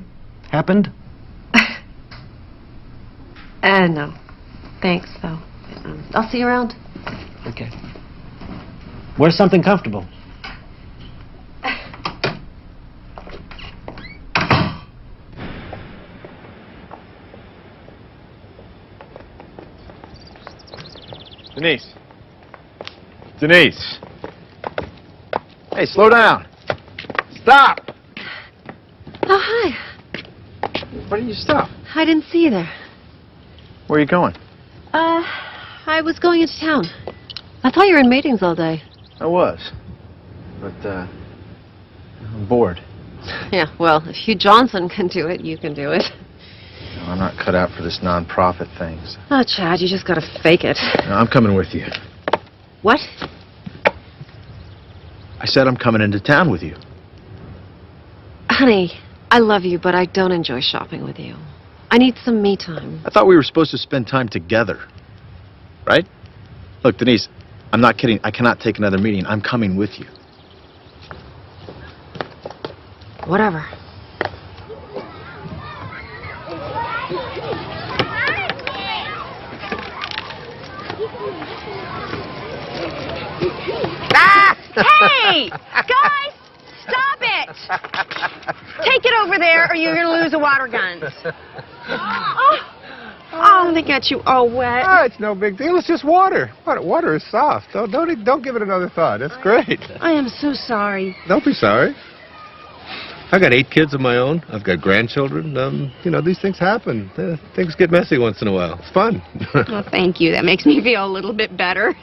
Happened. No. Thanks, though. I'll see you around. Okay. Wear something comfortable. Denise. Denise. Hey, slow down. Stop! Oh, hi. Why didn't you stop? I didn't see you there. Where are you going? I was going into town. I thought you were in meetings all day. I was. But, I'm bored. Yeah, well, if Hugh Johnson can do it, you can do it. No, I'm not cut out for this non-profit thing. So. Oh, Chad, you just gotta fake it. No, I'm coming with you. What? I said I'm coming into town with you. Honey, I love you, but I don't enjoy shopping with you. I need some me time. I thought we were supposed to spend time together. right? Look, Denise, I'm not kidding. I cannot take another meeting. I'm coming with you. Whatever. Hey! Guys! Stop it! Take it over there or you're going to lose the water guns. Oh, they got you all wet. Ah, it's no big deal. It's just water. Water is soft. Don't give it another thought. It's great. I am so sorry. Don't be sorry. I've got 8 kids of my own. I've got grandchildren. You know, these things happen. Things get messy once in a while. It's fun. Well, thank you. That makes me feel a little bit better.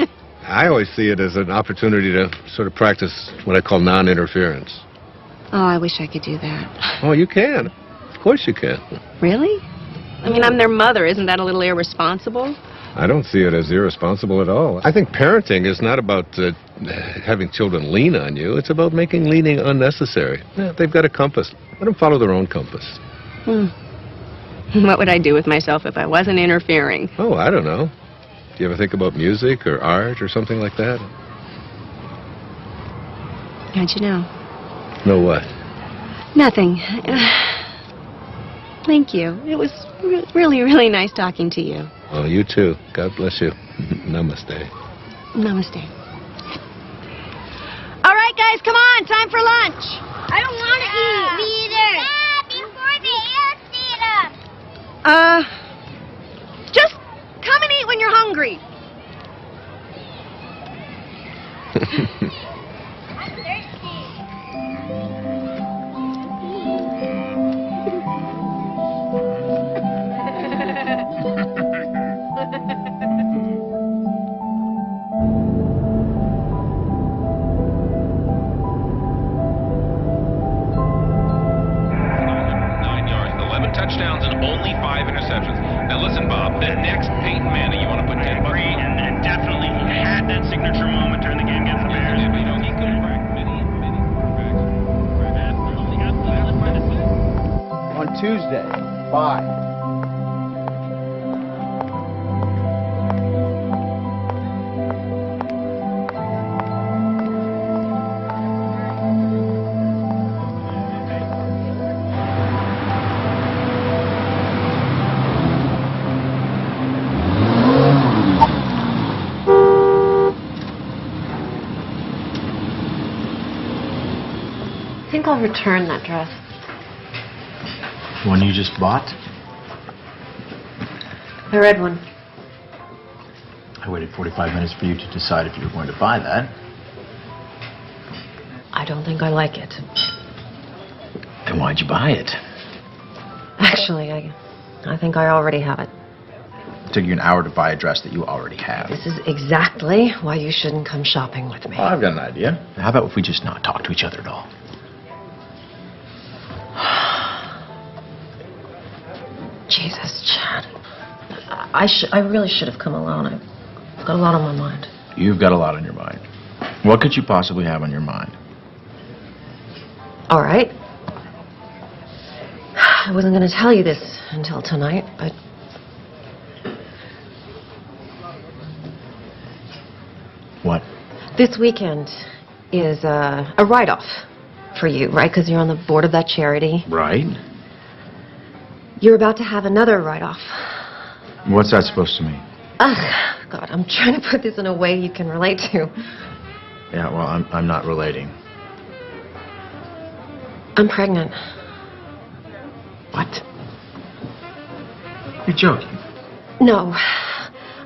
I always see it as an opportunity to sort of practice what I call non-interference. Oh, I wish I could do that. Oh, you can. Of course you can. Really? I mean, I'm their mother. Isn't that a little irresponsible? I don't see it as irresponsible at all. I think parenting is not about having children lean on you. It's about making leaning unnecessary. Yeah, they've got a compass. Let them follow their own compass. What would I do with myself if I wasn't interfering? Oh, I don't know. Do you ever think about music or art or something like that? How'd you know? Know what? Nothing. Thank you. It was really, really nice talking to you. Well, you too. God bless you. Namaste. Namaste. All right, guys, come on. Time for lunch. I don't want to eat. Me either. Before the ants eat them. Just come and eat when you're hungry. Touchdowns and only 5 interceptions. Now listen, Bob, the next Peyton Manning, you want to put 10 bucks on? And definitely had that signature moment during the game against the Bears. Yeah, but you know, he could crack many quarterbacks. On Tuesday, 5. I think I'll return that dress. One you just bought? The red one. I waited 45 minutes for you to decide if you were going to buy that. I don't think I like it. Then why'd you buy it? Actually, I think I already have it. It took you an hour to buy a dress that you already have. This is exactly why you shouldn't come shopping with me. Oh, I've got an idea. How about if we just not talk to each other at all? Jesus, Chad. I really should have come alone. I've got a lot on my mind. You've got a lot on your mind. What could you possibly have on your mind? All right. I wasn't going to tell you this until tonight, but... What? This weekend is a write-off for you, right? Because you're on the board of that charity. Right. You're about to have another write-off. What's that supposed to mean? Ugh, God, I'm trying to put this in a way you can relate to. Yeah, well, I'm not relating. I'm pregnant. What? You're joking. No,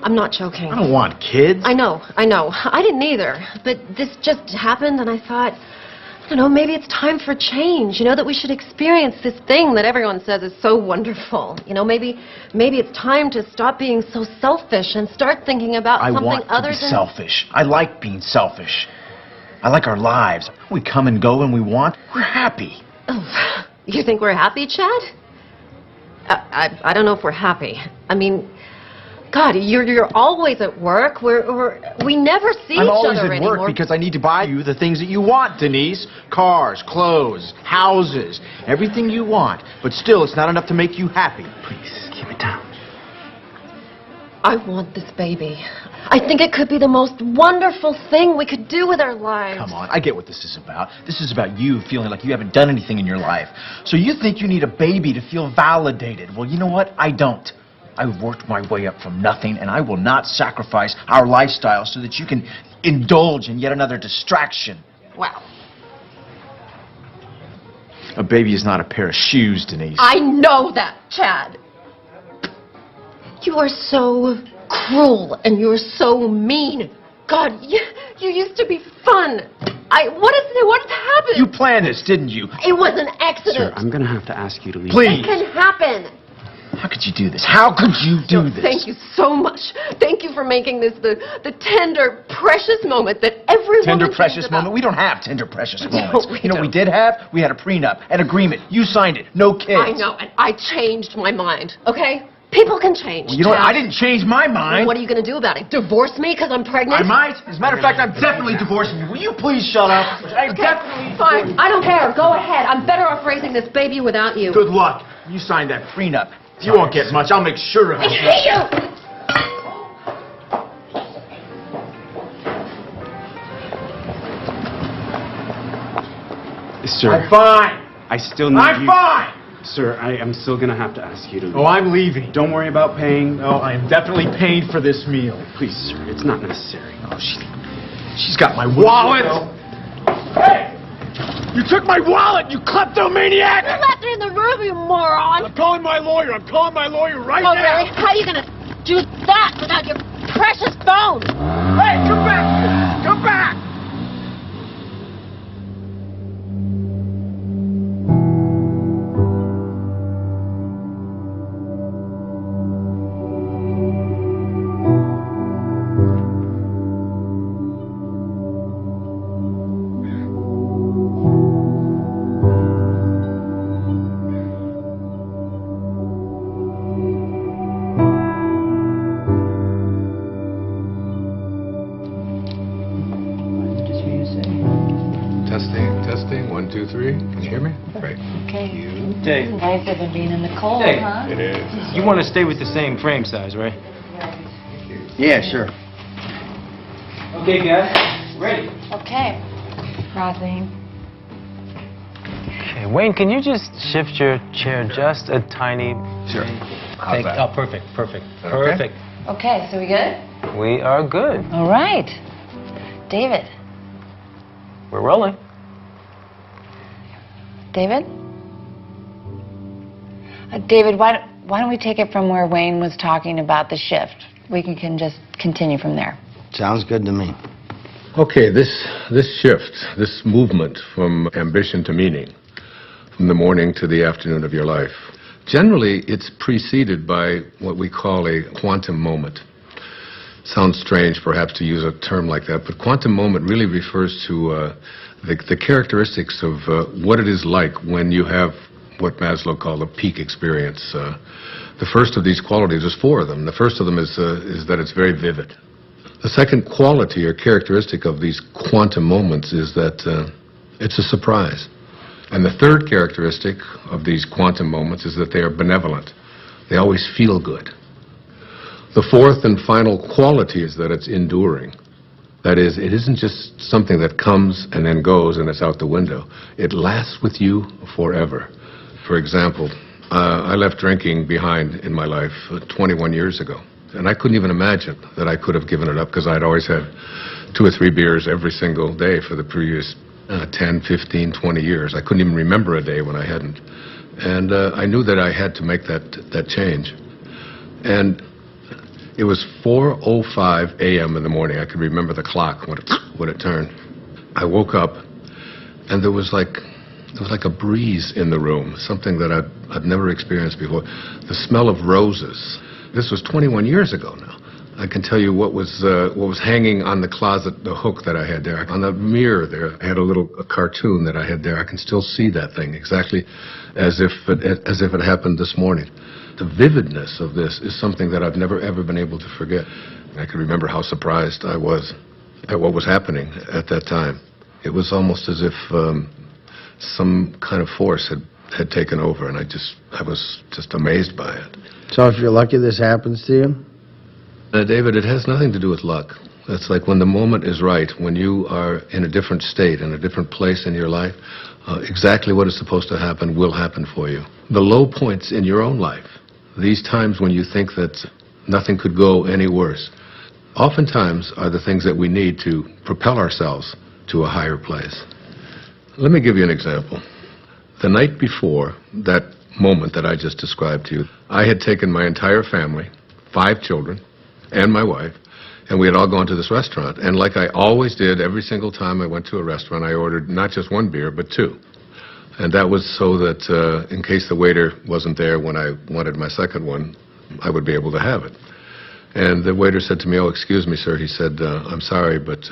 I'm not joking. I don't want kids. I know. I didn't either. But this just happened, and I thought, I don't know, maybe it's time for change. You know, that we should experience this thing that everyone says is so wonderful. You know, maybe it's time to stop being so selfish and start thinking about something other than... selfish. I like being selfish. I like our lives. We come and go when we want. We're happy. Oh, you think we're happy, Chad? I don't know if we're happy. I mean, God, you're always at work. We never see each other anymore. I'm always at work because I need to buy you the things that you want, Denise. Cars, clothes, houses, everything you want. But still, it's not enough to make you happy. Please, keep it down. I want this baby. I think it could be the most wonderful thing we could do with our lives. Come on, I get what this is about. This is about you feeling like you haven't done anything in your life. So you think you need a baby to feel validated. Well, you know what? I don't. I've worked my way up from nothing, and I will not sacrifice our lifestyle so that you can indulge in yet another distraction. Wow. A baby is not a pair of shoes, Denise. I know that, Chad. You are so cruel and you're so mean. God, you used to be fun. What happened? You planned this, didn't you? It was an accident. Sir, I'm going to have to ask you to leave. Please. It can happen. How could you do this? How could you do this? Thank you so much. Thank you for making this the tender, precious moment that every Tender, woman precious dreams about. moment? We don't have tender, precious No, moments. we You know what we don't. did have? We had a prenup, an agreement. You signed it. No kids. I know, and I changed my mind, okay? People can change. Well, you know what? Chad. I didn't change my mind. What are you going to do about it? Divorce me because I'm pregnant? I might. As a matter of fact, I'm definitely divorcing you. Will you please shut up? I'm definitely Fine, I don't care. Go ahead. I'm better off raising this baby without you. Good luck. You signed that prenup. You won't get much. I'll make sure of I it. hate you! Sir, I'm fine. I still need I'm you. fine. Sir, I am still going to have to ask you to leave. Oh, I'm leaving. Don't worry about paying. No, I am definitely paying for this meal. Please, sir, it's not necessary. Oh, she's got my wallet. Hey! You took my wallet, you kleptomaniac! You left it in the room, you moron! I'm calling my lawyer. I'm calling my lawyer right Oh, now. really? How are you going to do that without your precious phone? Hey, come back! Come back! Testing. 1, 2, 3. Can you hear me? Great. Okay. Dave. Nice of it being in the cold, Hey. huh? It is. You want to stay with the same frame size, right? Yeah, sure. Okay, guys. Ready. Okay. Rising. Okay, Wayne, can you just shift your chair just a tiny... Sure. How's that? Oh, perfect. Okay. Perfect. Okay, so we good? We are good. All right. David. We're rolling. David? David, why don't we take it from where Wayne was talking about the shift? We can just continue from there. Sounds good to me. Okay, this shift, this movement from ambition to meaning, from the morning to the afternoon of your life, generally it's preceded by what we call a quantum moment. Sounds strange perhaps to use a term like that, but quantum moment really refers to the characteristics of what it is like when you have what Maslow called a peak experience. The first of these qualities, there's 4 of them. The first of them is that it's very vivid. The second quality or characteristic of these quantum moments is that it's a surprise. And the third characteristic of these quantum moments is that they are benevolent. They always feel good. The fourth and final quality is that it's enduring. That is, it isn't just something that comes and then goes and it's out the window. It lasts with you forever. For example, I left drinking behind in my life 21 years ago. And I couldn't even imagine that I could have given it up because I'd always had 2 or 3 beers every single day for the previous 10, 15, 20 years. I couldn't even remember a day when I hadn't. And I knew that I had to make that change. And it was 4:05 a.m. in the morning. I could remember the clock when it turned. I woke up, and there was like a breeze in the room, something that I'd never experienced before. The smell of roses. This was 21 years ago now. I can tell you what was hanging on the closet, the hook that I had there. On the mirror there, I had a cartoon that I had there. I can still see that thing exactly as if it happened this morning. The vividness of this is something that I've never ever been able to forget. I can remember how surprised I was at what was happening at that time. It was almost as if some kind of force had taken over, and I was just amazed by it. So if you're lucky this happens to you, David, it has nothing to do with luck. It's like when the moment is right, when you are in a different state, in a different place in your life, exactly what is supposed to happen will happen for you. The low points in your own life, these times when you think that nothing could go any worse, oftentimes are the things that we need to propel ourselves to a higher place. Let me give you an example. The night before that moment that I just described to you, I had taken my entire family, 5 children, and my wife, and we had all gone to this restaurant. And like I always did, every single time I went to a restaurant, I ordered not just 1 beer, but 2. And that was so that in case the waiter wasn't there when I wanted my second one, I would be able to have it. And the waiter said to me, "Oh, excuse me, sir." He said, "I'm sorry, but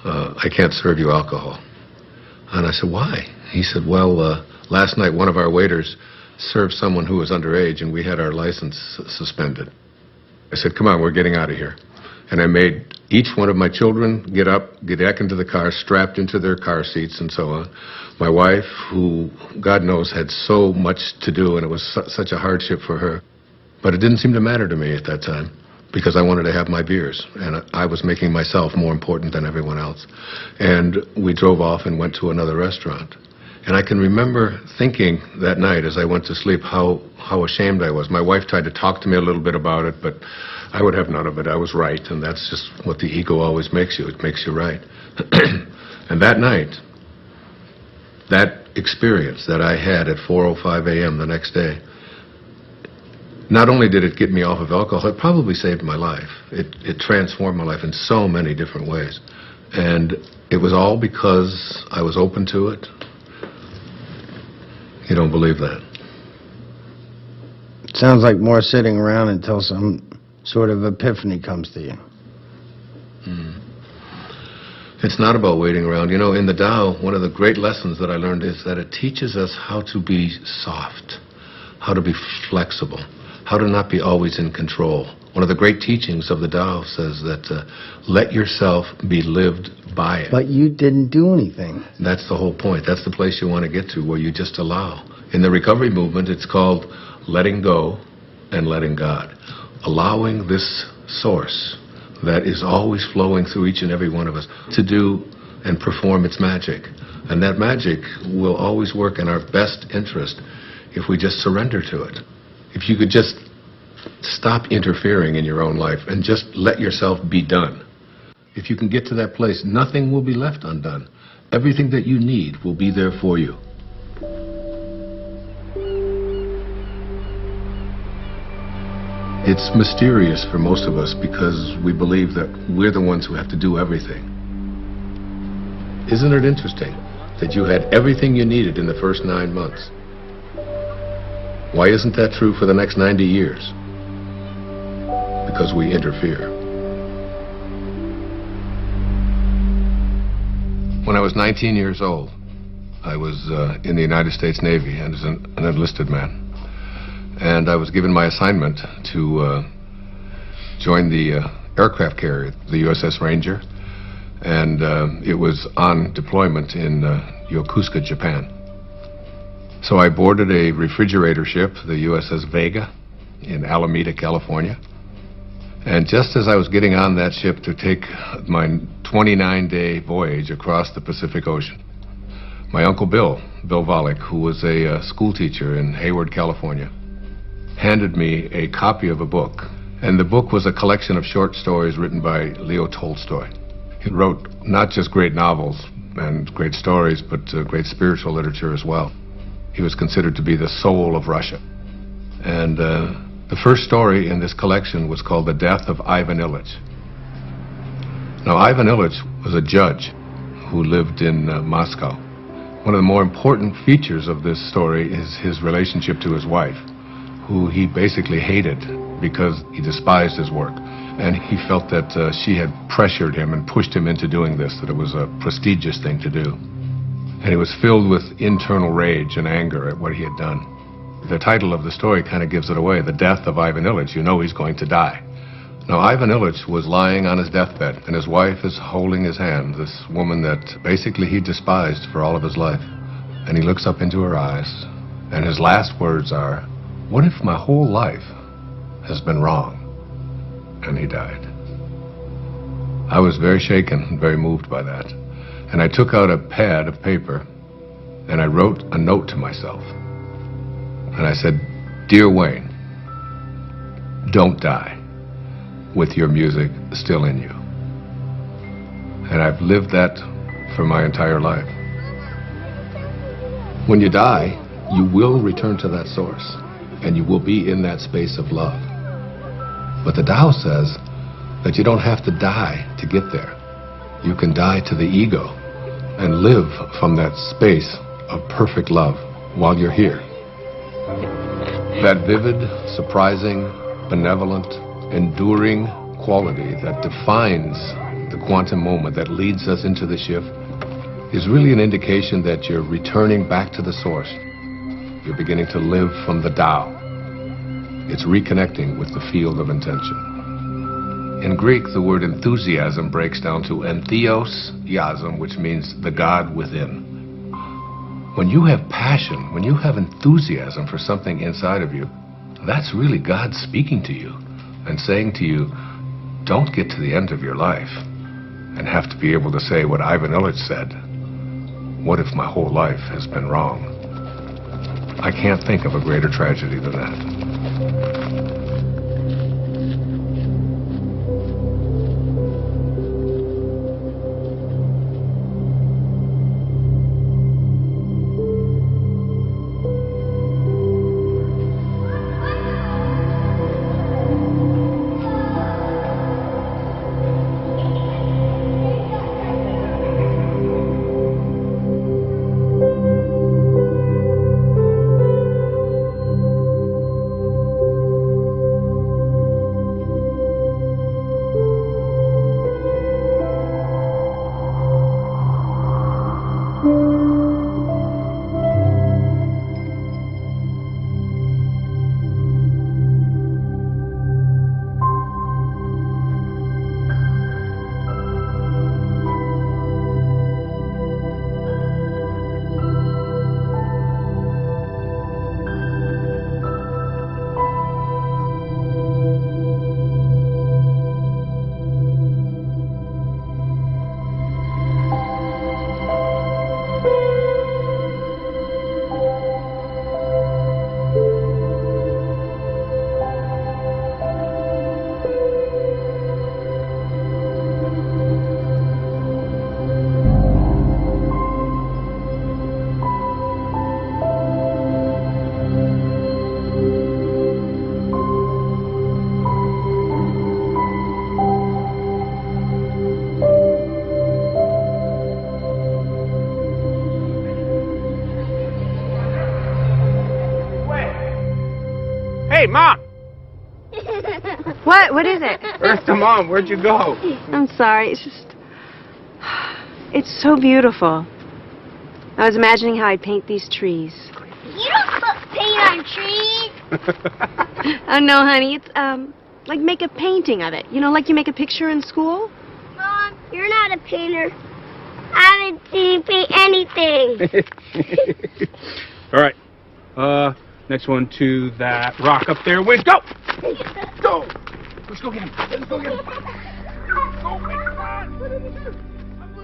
I can't serve you alcohol." And I said, "Why?" He said, "Well, last night one of our waiters served someone who was underage, and we had our license suspended." I said, "Come on, we're getting out of here." And I made each one of my children get up, get back into the car, strapped into their car seats and so on. My wife, who, God knows, had so much to do, and it was such a hardship for her. But it didn't seem to matter to me at that time, because I wanted to have my beers, and I was making myself more important than everyone else. And we drove off and went to another restaurant. And I can remember thinking that night as I went to sleep how ashamed I was. My wife tried to talk to me a little bit about it, but I would have none of it. I was right, and that's just what the ego always makes you. It makes you right. And that night, that experience that I had at 4:05 a.m. the next day, not only did it get me off of alcohol, it probably saved my life. It transformed my life in so many different ways. And it was all because I was open to it. You don't believe that? Sounds like more sitting around until some sort of epiphany comes to you. It's not about waiting around. You know, in the Tao, one of the great lessons that I learned is that it teaches us how to be soft, how to be flexible, how to not be always in control. One of the great teachings of the Tao says that let yourself be lived by it. But you didn't do anything. That's the whole point. That's the place you want to get to, where you just allow. In the recovery movement, it's called letting go and letting God. Allowing this source that is always flowing through each and every one of us to do and perform its magic. And that magic will always work in our best interest if we just surrender to it. If you could just stop interfering in your own life and just let yourself be done. If you can get to that place, nothing will be left undone. Everything that you need will be there for you. It's mysterious for most of us because we believe that we're the ones who have to do everything. Isn't it interesting that you had everything you needed in the first 9 months? Why isn't that true for the next 90 years? Because we interfere. When I was 19 years old, I was in the United States Navy and as an enlisted man. And I was given my assignment to join the aircraft carrier, the USS Ranger. And it was on deployment in Yokosuka, Japan. So I boarded a refrigerator ship, the USS Vega, in Alameda, California. And just as I was getting on that ship to take my 29-day voyage across the Pacific Ocean, my Uncle Bill Volek, who was a school teacher in Hayward, California, handed me a copy of a book. And the book was a collection of short stories written by Leo Tolstoy. He wrote not just great novels and great stories, but great spiritual literature as well. He was considered to be the soul of Russia. And the first story in this collection was called The Death of Ivan Ilyich. Now, Ivan Ilyich was a judge who lived in Moscow. One of the more important features of this story is his relationship to his wife, who he basically hated because he despised his work. And he felt that she had pressured him and pushed him into doing this, that it was a prestigious thing to do. And he was filled with internal rage and anger at what he had done. The title of the story kind of gives it away, The Death of Ivan Ilyich. You know he's going to die. Now, Ivan Ilyich was lying on his deathbed, and his wife is holding his hand, this woman that basically he despised for all of his life. And he looks up into her eyes, and his last words are, "What if my whole life has been wrong? and he died. I was very shaken and very moved by that. And I took out a pad of paper and I wrote a note to myself. And I said, "Dear Wayne, don't die with your music still in you." And I've lived that for my entire life. When you die, you will return to that source, and you will be in that space of love. But the Tao says that you don't have to die to get there. You can die to the ego and live from that space of perfect love while you're here. That vivid, surprising, benevolent, enduring quality that defines the quantum moment that leads us into the shift is really an indication that you're returning back to the source. You're beginning to live from the Tao. It's reconnecting with the field of intention. In Greek, the word enthusiasm breaks down to entheos-iasm, which means the God within. When you have passion, when you have enthusiasm for something inside of you, that's really God speaking to you and saying to you, don't get to the end of your life and have to be able to say what Ivan Illich said, what if my whole life has been wrong? I can't think of a greater tragedy than that. Hey, Mom! What is it? Eartha, Mom, where'd you go? I'm sorry. It's just... It's so beautiful. I was imagining how I'd paint these trees. You don't put paint on trees. Oh, no, honey. It's, like make a painting of it. You know, like you make a picture in school? Mom, you're not a painter. I haven't seen you paint anything. All right. Next one to that rock up there. Wait, go! Go! Let's go get him. Let's go get him. Go, wait, come on! What did he do? I'm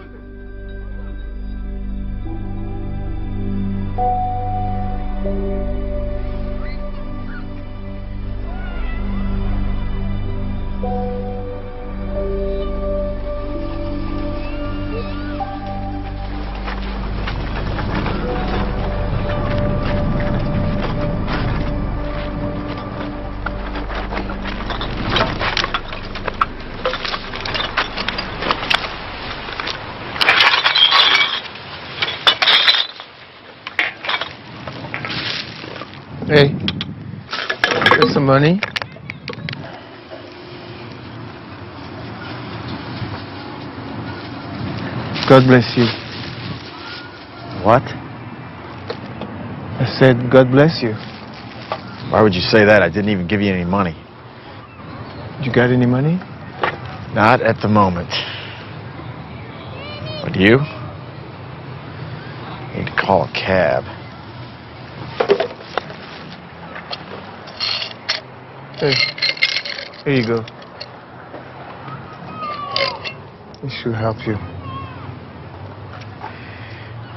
Hey, here's some money. God bless you. What? I said, God bless you. Why would you say that? I didn't even give you any money. You got any money? Not at the moment. But you? Need to call a cab. Hey, here you go. It should help you.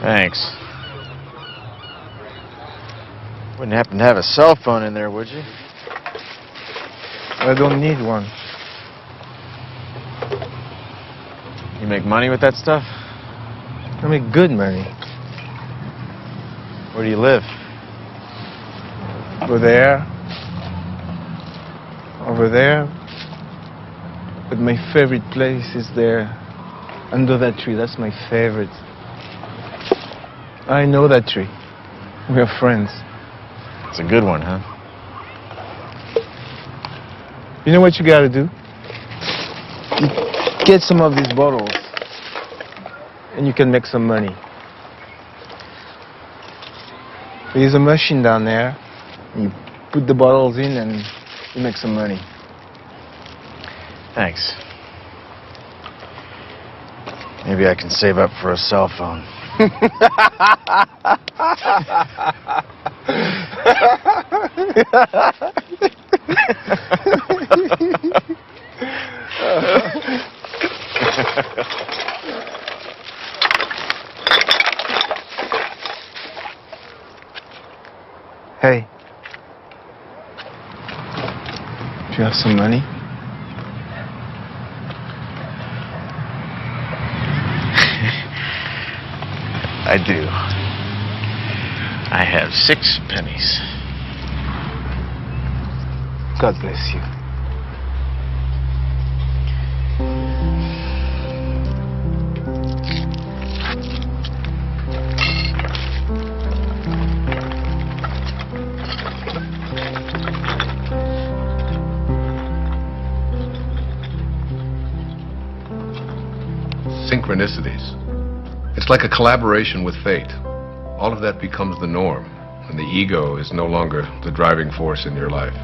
Thanks. Wouldn't happen to have a cell phone in there, would you? I don't need one. You make money with that stuff? I make good money. Where do you live? Over there. Over there. But my favorite place is there. Under that tree. That's my favorite. I know that tree. We're friends. It's a good one, huh? You know what you gotta do? You get some of these bottles, and you can make some money. There's a machine down there. You put the bottles in, and you make some money. Thanks. Maybe I can save up for a cell phone. Hey. Do you have some money? I do. I have 6 pennies. God bless you. Synchronicities. It's like a collaboration with fate. All of that becomes the norm, and the ego is no longer the driving force in your life.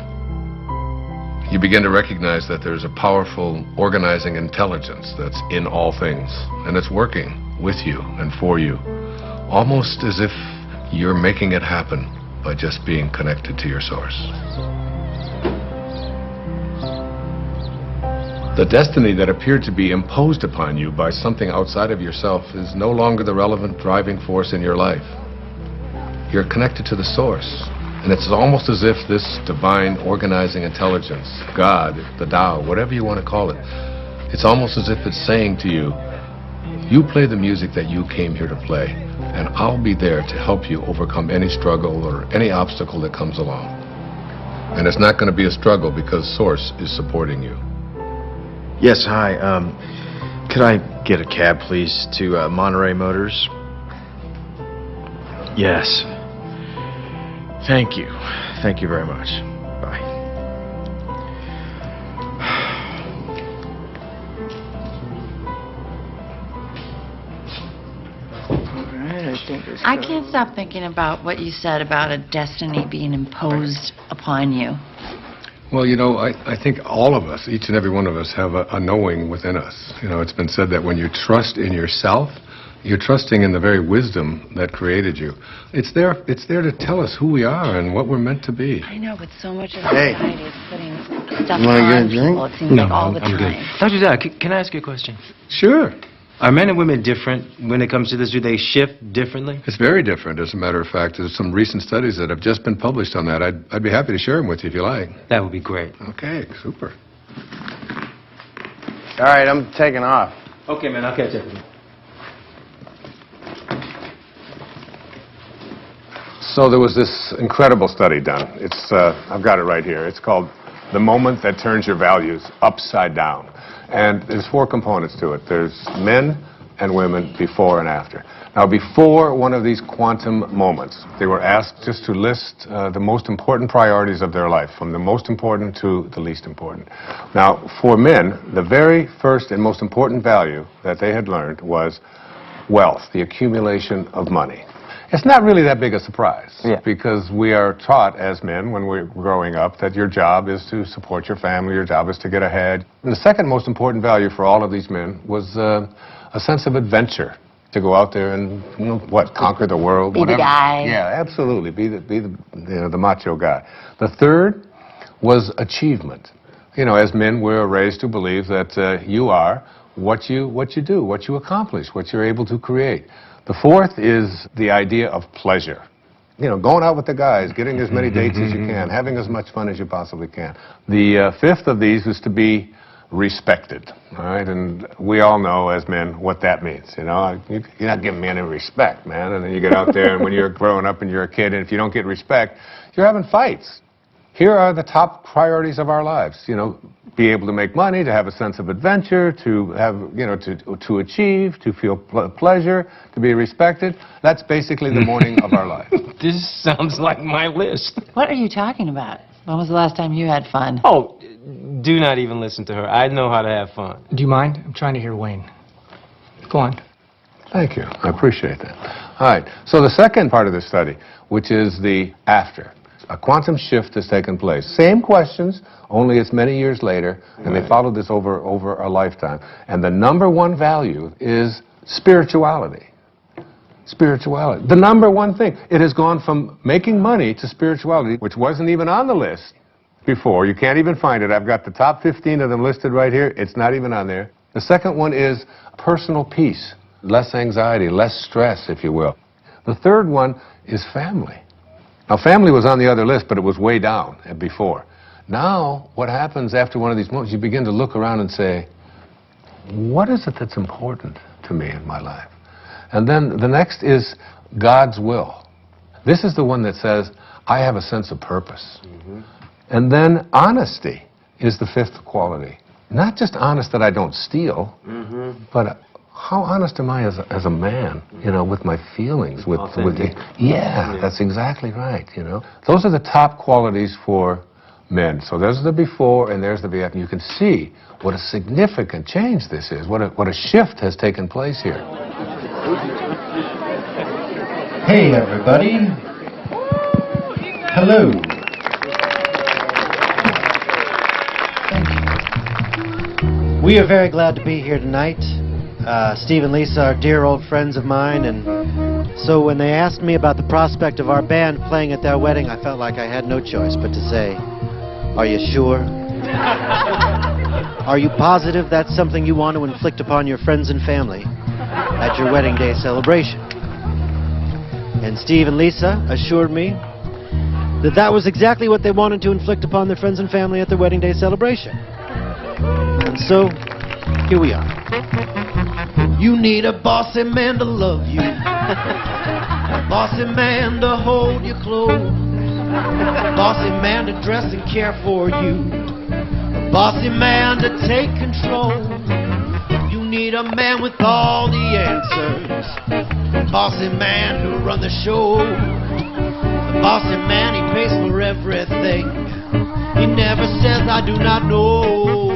You begin to recognize that there's a powerful organizing intelligence that's in all things, and it's working with you and for you, almost as if you're making it happen by just being connected to your source. The destiny that appeared to be imposed upon you by something outside of yourself is no longer the relevant driving force in your life. You're connected to the source, and it's almost as if this divine organizing intelligence, God, the Tao, whatever you want to call it, it's almost as if it's saying to you, you play the music that you came here to play, and I'll be there to help you overcome any struggle or any obstacle that comes along. And it's not going to be a struggle because Source is supporting you. Yes, hi. Could I get a cab, please, to Monterey Motors? Yes. Thank you. Thank you very much. Bye. I can't stop thinking about what you said about a destiny being imposed upon you. Well, you know, I think all of us, each and every one of us, have a knowing within us. You know, it's been said that when you trust in yourself, you're trusting in the very wisdom that created you. It's there to tell us who we are and what we're meant to be. I know, but so much of Hey. society is putting stuff You wanna get a on drink? people. It seems No, like all the I'm good. time. Dr. Dyer, can I ask you a question? Sure. Are men and women different when it comes to this? Do they shift differently? It's very different, as a matter of fact. There's some recent studies that have just been published on that. I'd be happy to share them with you if you like. That would be great. Okay, super. All right, I'm taking off. Okay, man, I'll catch up with you. So there was this incredible study done. It's I've got it right here. It's called The Moment That Turns Your Values Upside Down. And there's 4 components to it. There's men and women before and after. Now, before one of these quantum moments, they were asked just to list the most important priorities of their life, from the most important to the least important. Now, for men, the very first and most important value that they had learned was wealth, the accumulation of money. It's not really that big a surprise, because we are taught as men when we're growing up that your job is to support your family, your job is to get ahead. And the second most important value for all of these men was a sense of adventure, to go out there and, you know, conquer the world. Be the guy. Yeah, absolutely, be the macho guy. The third was achievement. You know, as men, we're raised to believe that you are what you do, what you accomplish, what you're able to create. The fourth is the idea of pleasure. You know, going out with the guys, getting as many dates as you can, having as much fun as you possibly can. The fifth of these is to be respected, all right? And we all know as men what that means, you know? You're not giving me any respect, man. And then you get out there, and when you're growing up and you're a kid, and if you don't get respect, you're having fights. Here are the top priorities of our lives, you know, be able to make money, to have a sense of adventure, to have, you know, to achieve, to feel pleasure, to be respected. That's basically the morning of our life. This sounds like my list. What are you talking about? When was the last time you had fun? Oh, do not even listen to her. I know how to have fun. Do you mind? I'm trying to hear Wayne. Go on. Thank you. I appreciate that. All right. So the second part of the study, which is the after. A quantum shift has taken place. Same questions, only it's many years later, and they followed this over a lifetime. And the number one value is spirituality. Spirituality. The number one thing. It has gone from making money to spirituality, which wasn't even on the list before. You can't even find it. I've got the top 15 of them listed right here. It's not even on there. The second one is personal peace. Less anxiety, less stress, if you will. The third one is family. Now, family was on the other list, but it was way down before. Now, what happens after one of these moments, you begin to look around and say, what is it that's important to me in my life? And then the next is God's will. This is the one that says, I have a sense of purpose. And then honesty is the fifth quality. Not just honest that I don't steal, but how honest am I as a man, you know, with my feelings, with yeah, that's exactly right, you know. Those are the top qualities for men. So there's the before and there's the after. You can see what a significant change this is, what a shift has taken place here. Hey, everybody. Hello. We are very glad to be here tonight. Steve and Lisa are dear old friends of mine, and so when they asked me about the prospect of our band playing at their wedding, I felt like I had no choice but to say, are you sure? Are you positive that's something you want to inflict upon your friends and family at your wedding day celebration? And Steve and Lisa assured me that that was exactly what they wanted to inflict upon their friends and family at their wedding day celebration. And so, here we are. You need a bossy man to love you, a bossy man to hold you close, a bossy man to dress and care for you, a bossy man to take control. You need a man with all the answers, a bossy man to run the show. The bossy man, he pays for everything. He never says, I do not know.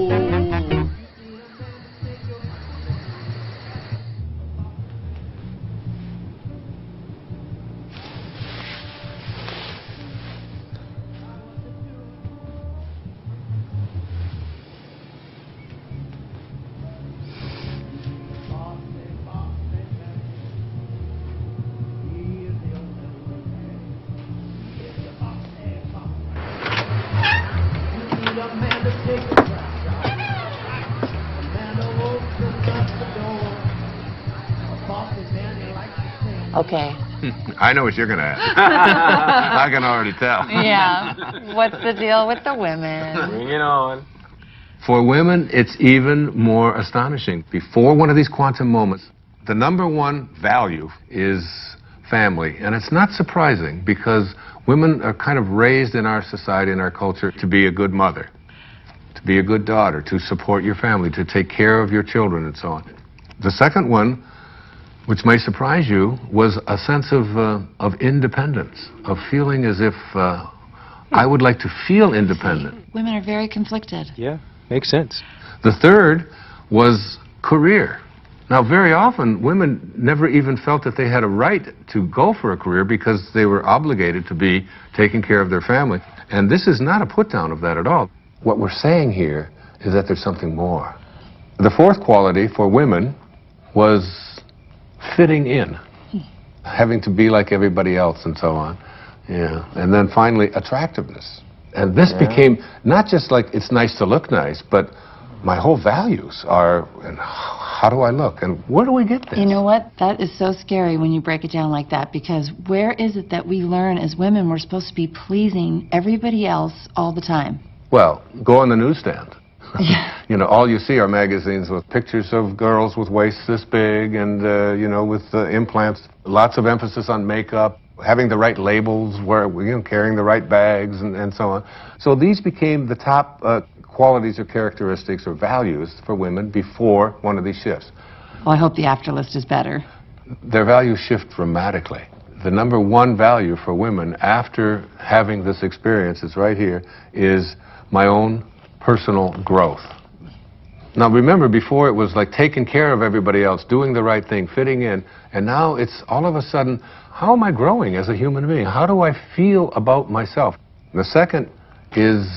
Okay. I know what you're going to ask. I can already tell. Yeah. What's the deal with the women? Bring it on. For women, it's even more astonishing. Before one of these quantum moments, the number one value is family. And it's not surprising because women are kind of raised in our society, in our culture, to be a good mother, to be a good daughter, to support your family, to take care of your children and so on. The second one, which may surprise you, was a sense of independence, of feeling as if I would like to feel independent. Women are very conflicted. Yeah, makes sense. The third was career. Now, very often, women never even felt that they had a right to go for a career because they were obligated to be taking care of their family. And this is not a put-down of that at all. What we're saying here is that there's something more. The fourth quality for women was fitting in, having to be like everybody else and so on. Yeah. And then finally, attractiveness. And this became not just like it's nice to look nice, but My whole values are, and how do I look, and where do we get this? You know what? That is so scary when you break it down like that, because where is it that we learn as women we're supposed to be pleasing everybody else all the time? Well, go on the newsstand. You know, all you see are magazines with pictures of girls with waists this big and, you know, with implants, lots of emphasis on makeup, having the right labels, carrying the right bags, and so on. So these became the top qualities or characteristics or values for women before one of these shifts. Well, I hope the after list is better. Their values shift dramatically. The number one value for women after having this experience is right here, is my own personal growth. Now remember, before it was like taking care of everybody else, doing the right thing, fitting in, and now it's all of a sudden, how am I growing as a human being? How do I feel about myself? The second is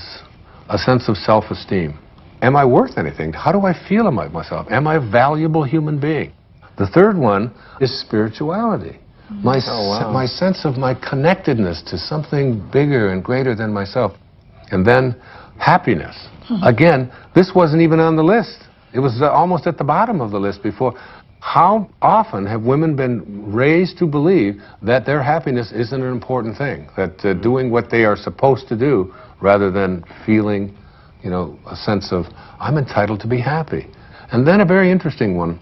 a sense of self-esteem. Am I worth anything? How do I feel about myself? Am I a valuable human being? The third one is spirituality. My sense of my connectedness to something bigger and greater than myself. And then happiness. Again, this wasn't even on the list. It was almost at the bottom of the list before. How often have women been raised to believe that their happiness isn't an important thing, that doing what they are supposed to do rather than feeling, you know, a sense of, I'm entitled to be happy. And then a very interesting one,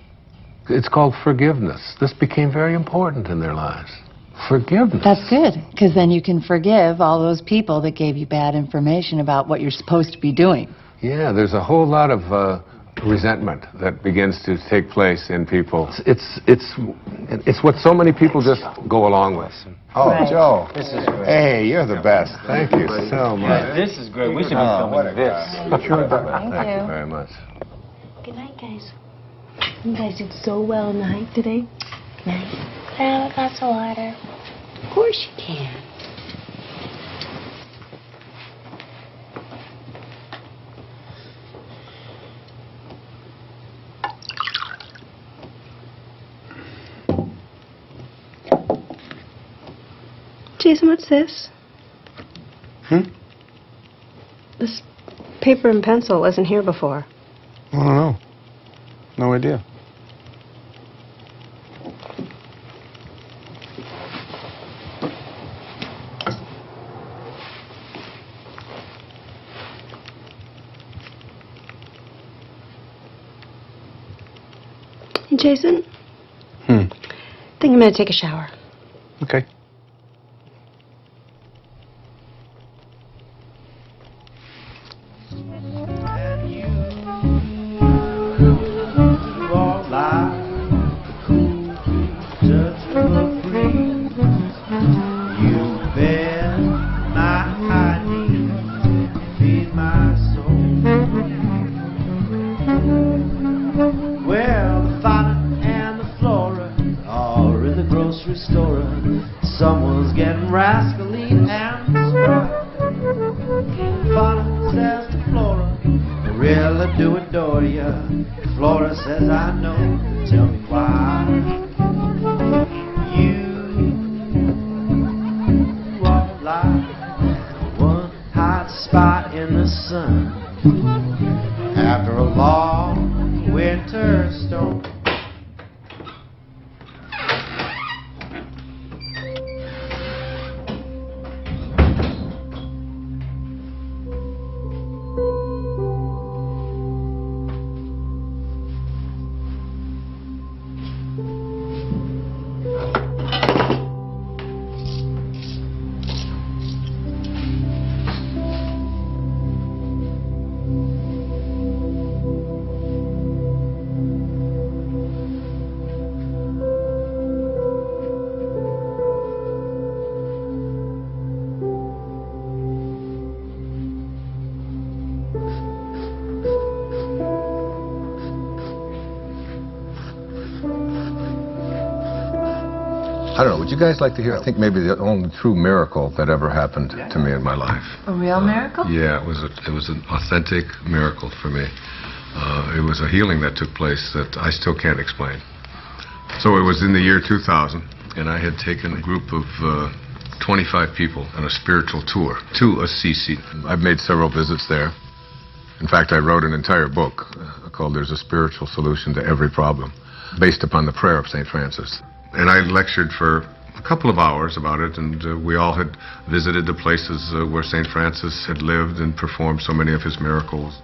it's called forgiveness. This became very important in their lives. Forgiveness. That's good, because then you can forgive all those people that gave you bad information about what you're supposed to be doing. Yeah, there's a whole lot of resentment that begins to take place in people. It's what so many people just go along with. Oh, right. Joe, this is great. Hey, you're the best. Thank you so much. Yeah, this is great. We should be filming this. Thank you very much. Good night, guys. You guys did so well in the hike today. Good night. Can I have a glass of water? Of course you can. Jason, what's this? This paper and pencil wasn't here before. I don't know. No idea. Hey, Jason? I think I'm going to take a shower. Okay. Someone's getting rascally and spry. Fauna says to Flora, I really do adore ya. Flora says, I know, tell me why. You are like one hot spot in the sun after a long winter storm. I don't know, would you guys like to hear, I think maybe the only true miracle that ever happened to me in my life. A real miracle? Yeah, it was an authentic miracle for me. It was a healing that took place that I still can't explain. So it was in the year 2000, and I had taken a group of 25 people on a spiritual tour to Assisi. I've made several visits there. In fact, I wrote an entire book called There's a Spiritual Solution to Every Problem, based upon the prayer of St. Francis. And I lectured for a couple of hours about it, and we all had visited the places where St. Francis had lived and performed so many of his miracles.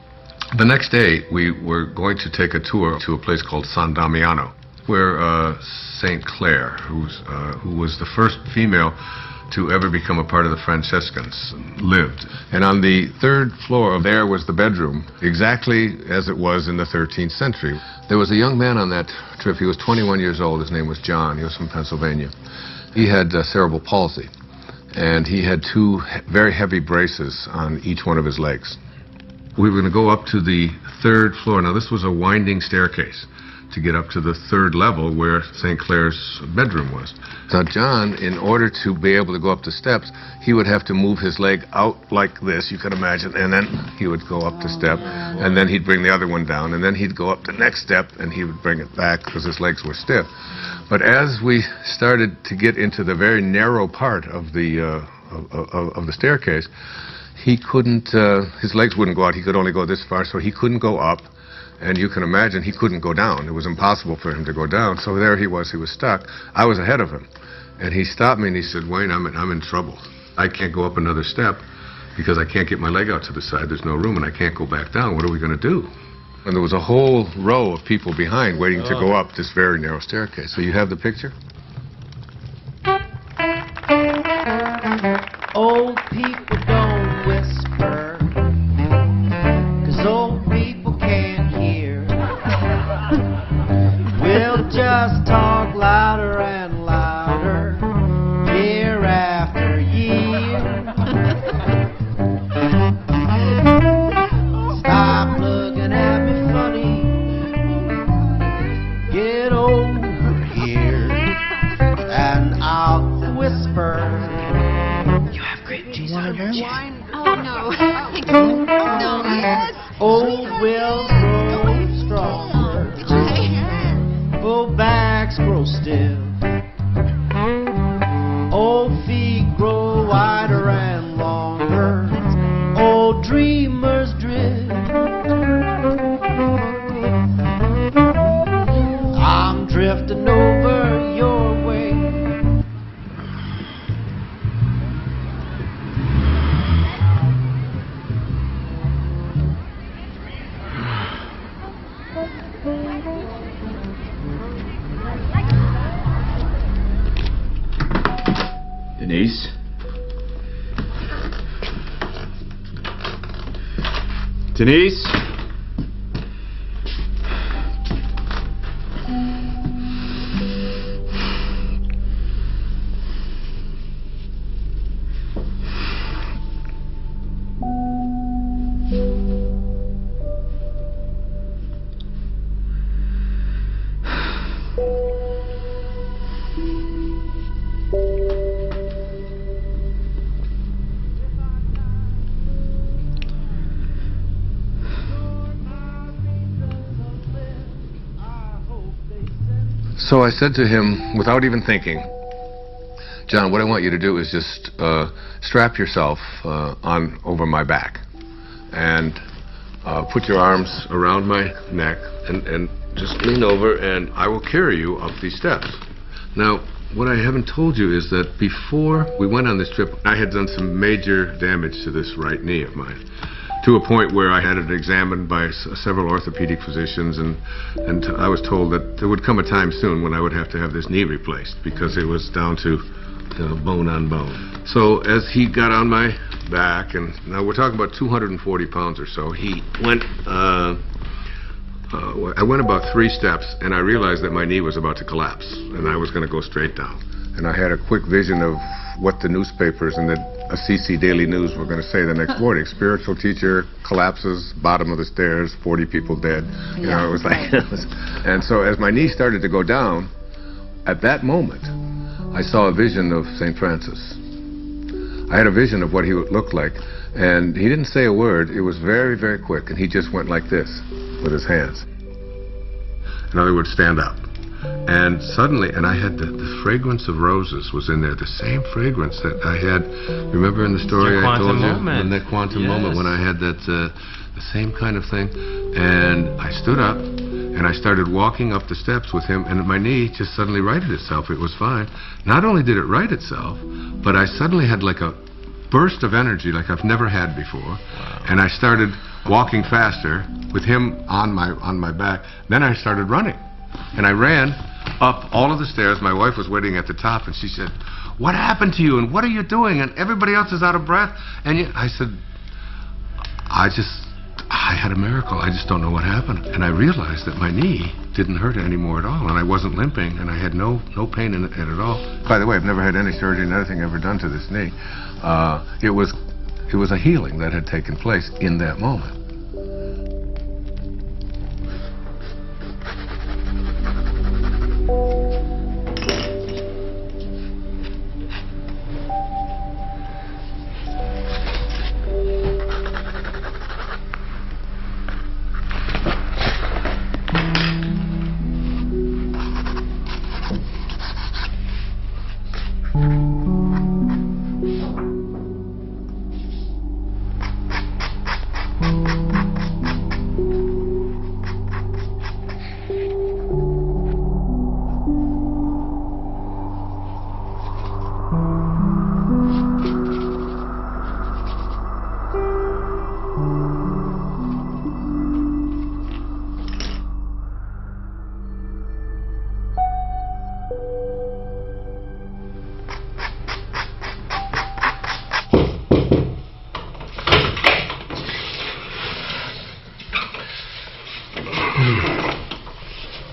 The next day, we were going to take a tour to a place called San Damiano, where St. Clare, who was the first female to ever become a part of the Franciscans, lived. And on the third floor there was the bedroom, exactly as it was in the 13th century. There was a young man on that trip. He was 21 years old. His name was John. He was from Pennsylvania. He had cerebral palsy, and he had 2 very heavy braces on each one of his legs. We were going to go up to the 3rd floor. Now, this was a winding staircase to get up to the 3rd level where St. Clare's bedroom was. Now, John, in order to be able to go up the steps, he would have to move his leg out like this, you can imagine, and then he would go up the step, and then he'd bring the other one down, and then he'd go up the next step, and he would bring it back because his legs were stiff. But as we started to get into the very narrow part of the staircase, he couldn't, his legs wouldn't go out. He could only go this far, so he couldn't go up. And you can imagine he couldn't go down. It was impossible for him to go down. So there he was stuck. I was ahead of him. And he stopped me and he said, "Wayne, I'm in trouble. I can't go up another step because I can't get my leg out to the side. There's no room and I can't go back down. What are we going to do?" And there was a whole row of people behind waiting to go up this very narrow staircase. So you have the picture? Old people don't whisper, 'cause old people can't hear. We'll just talk louder and louder, year after year. Stop looking at me funny, get over here, and I'll whisper. Do you want to wine? Oh, no. No, yes. Old will grow stronger. Old backs grow stiff. Old feet grow wider and longer. Old dreamers drift. I'm drifting over your way. Denise? Denise? So I said to him, without even thinking, "John, what I want you to do is just strap yourself on over my back and put your arms around my neck and just lean over and I will carry you up these steps." Now, what I haven't told you is that before we went on this trip, I had done some major damage to this right knee of mine, to a point where I had it examined by several orthopedic physicians, and I was told that there would come a time soon when I would have to have this knee replaced because it was down to bone on bone. So as he got on my back, and now we're talking about 240 pounds or so, he went, I went about 3 steps, and I realized that my knee was about to collapse, and I was going to go straight down. And I had a quick vision of what the newspapers and the CC Daily News were going to say the next morning. Spiritual teacher collapses, bottom of the stairs, 40 people dead. You know, it was like, and so as my knee started to go down, at that moment, I saw a vision of St. Francis. I had a vision of what he would look like, and he didn't say a word. It was very, very quick, and he just went like this with his hands. In other words, stand up. And suddenly, and I had the fragrance of roses was in there, the same fragrance that I had, remember in the story I told you? In that quantum moment when I had that, the same kind of thing. And I stood up, and I started walking up the steps with him, and my knee just suddenly righted itself. It was fine. Not only did it right itself, but I suddenly had like a burst of energy like I've never had before. And I started walking faster with him on my back. Then I started running. And I ran up all of the stairs. My wife was waiting at the top, and she said, "What happened to you, and what are you doing? And everybody else is out of breath." And I said, I had a miracle. I just don't know what happened. And I realized that my knee didn't hurt anymore at all, and I wasn't limping, and I had no pain in it at all. By the way, I've never had any surgery, nothing ever done to this knee. It was a healing that had taken place in that moment.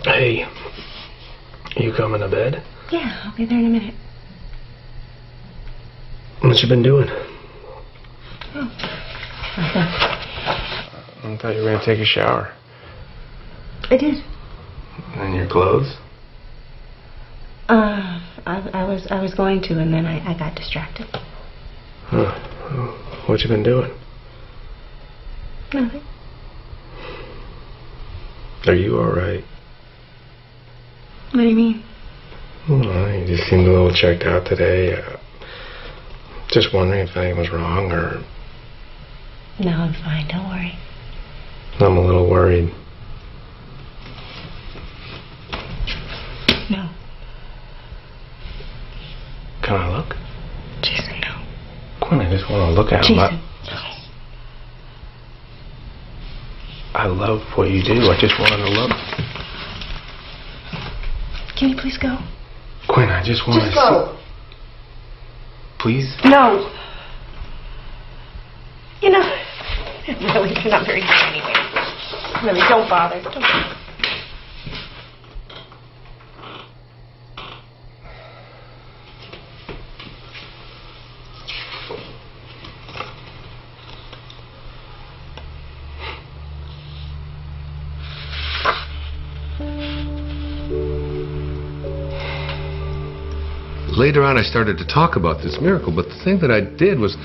Hey, you coming to bed? Yeah, I'll be there in a minute. What you been doing? Oh. I thought you were gonna take a shower. I did. And your clothes? I was going to, and then I got distracted. Huh. What you been doing? Nothing. Are you alright? What do you mean? Well, you just seemed a little checked out today. Just wondering if anything was wrong, or... No, I'm fine. Don't worry. I'm a little worried. No. Can I look? Jason, no. Quinn, I just want to look at him. Jason. I love what you do. I just wanted to look. Can you please go? Quinn, I just want to go. Please? No. You know, really, you're not very good anyway. Really, don't bother. Don't bother. Later on, I started to talk about this miracle, but the thing that I did was,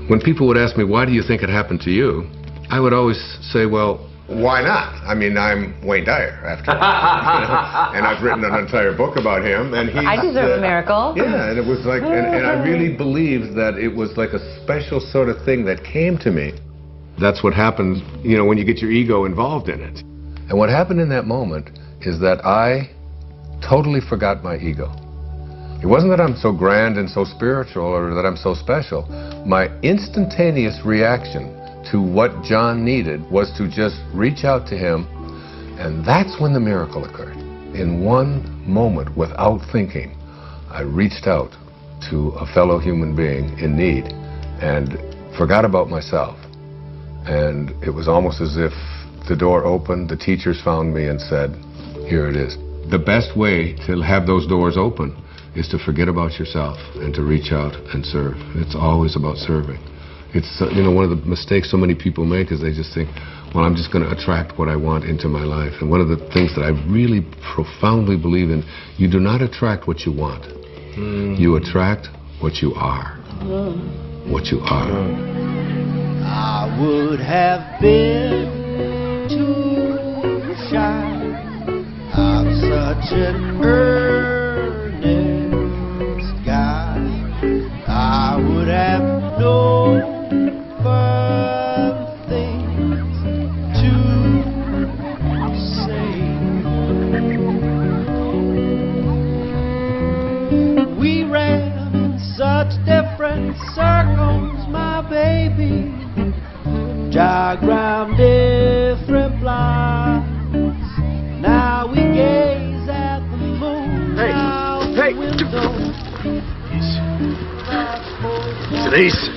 when people would ask me, why do you think it happened to you? I would always say, well, why not? I mean, I'm Wayne Dyer, after all. And I've written an entire book about him, and he's... I deserve a miracle. Yeah, and it was like, and I really believed that it was like a special sort of thing that came to me. That's what happens, you know, when you get your ego involved in it. And what happened in that moment is that I totally forgot my ego. It wasn't that I'm so grand and so spiritual or that I'm so special. My instantaneous reaction to what John needed was to just reach out to him, and that's when the miracle occurred. In one moment, without thinking, I reached out to a fellow human being in need and forgot about myself. And it was almost as if the door opened, the teachers found me and said, here it is. The best way to have those doors open is to forget about yourself and to reach out and serve. It's always about serving. It's, you know, one of the mistakes so many people make is they just think, well, I'm just going to attract what I want into my life. And one of the things that I really profoundly believe in, you do not attract what you want. You attract what you are. What you are. I would have been too shy. I'm such such an earnest guy, I would have no further things to say. We ran in such different circles, my baby, diagrammed different lines. Now we gaze at the moon out the window. Denise,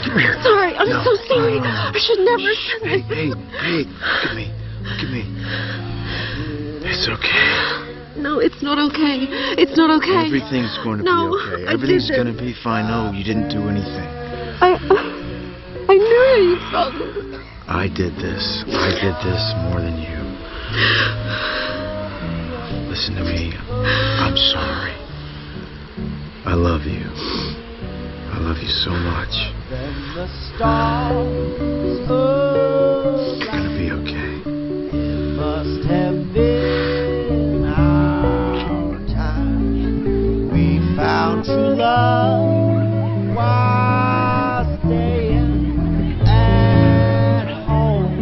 come here. Sorry, I'm No, so sorry. no, no. I should never have said Hey, this. hey, hey, look at me. Look at me. It's okay. No, it's not okay. It's not okay. Everything's going to No, be okay. I Everything's didn't. going to be fine. No, you didn't do anything. I knew you felt it. I did this. I did this more than you. Listen to me. I'm sorry. I love you. I love you so much. Then the stars You're going to be okay. must have been our time. We found true love while staying at home.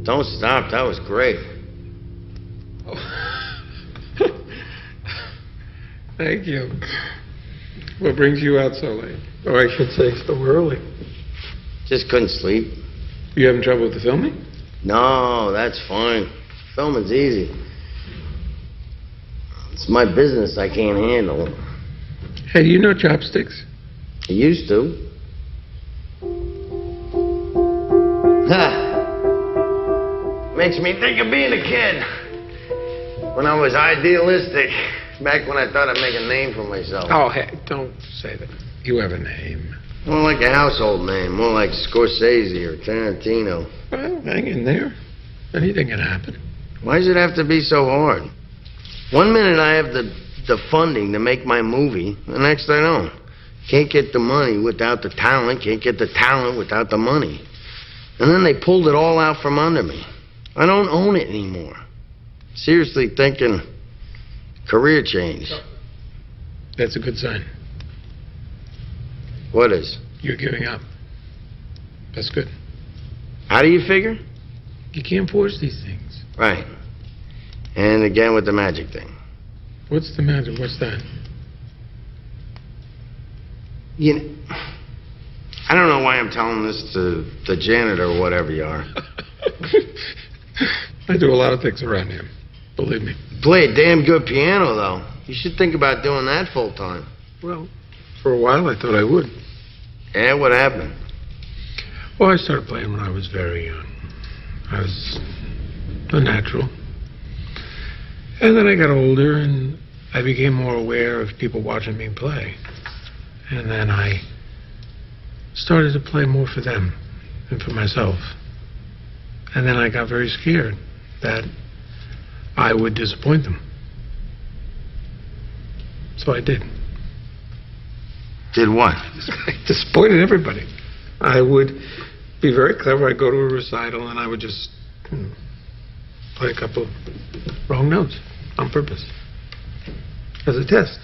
Don't stop. That was great. Thank you. What brings you out so late? Or I should say so early. Just couldn't sleep. You having trouble with the filming? No, that's fine. Filming's easy. It's my business I can't handle. Hey, do you know chopsticks? I used to. Ha! Makes me think of being a kid. When I was idealistic. Back when I thought I'd make a name for myself. Oh, hey, don't say that. You have a name. More like a household name. More like Scorsese or Tarantino. Well, hang in there. Anything can happen. Why does it have to be so hard? One minute I have the funding to make my movie. The next I don't. Can't get the money without the talent. Can't get the talent without the money. And then they pulled it all out from under me. I don't own it anymore. Seriously thinking career change. That's a good sign. What is? You're giving up. That's good. How do you figure? You can't force these things. Right. And again with the magic thing. What's the matter? What's that? You know, I don't know why I'm telling this to the janitor or whatever you are. I do a lot of things around here. Believe me. play a damn good piano, though. You should think about doing that full time. Well, for a while I thought I would. Yeah, what happened? Well, I started playing when I was very young. I was a natural. And then I got older and I became more aware of people watching me play. And then I started to play more for them than for myself. And then I got very scared that I would disappoint them. So I did. Did what? I disappointed everybody. I would be very clever. I'd go to a recital and I would just play a couple wrong notes on purpose as a test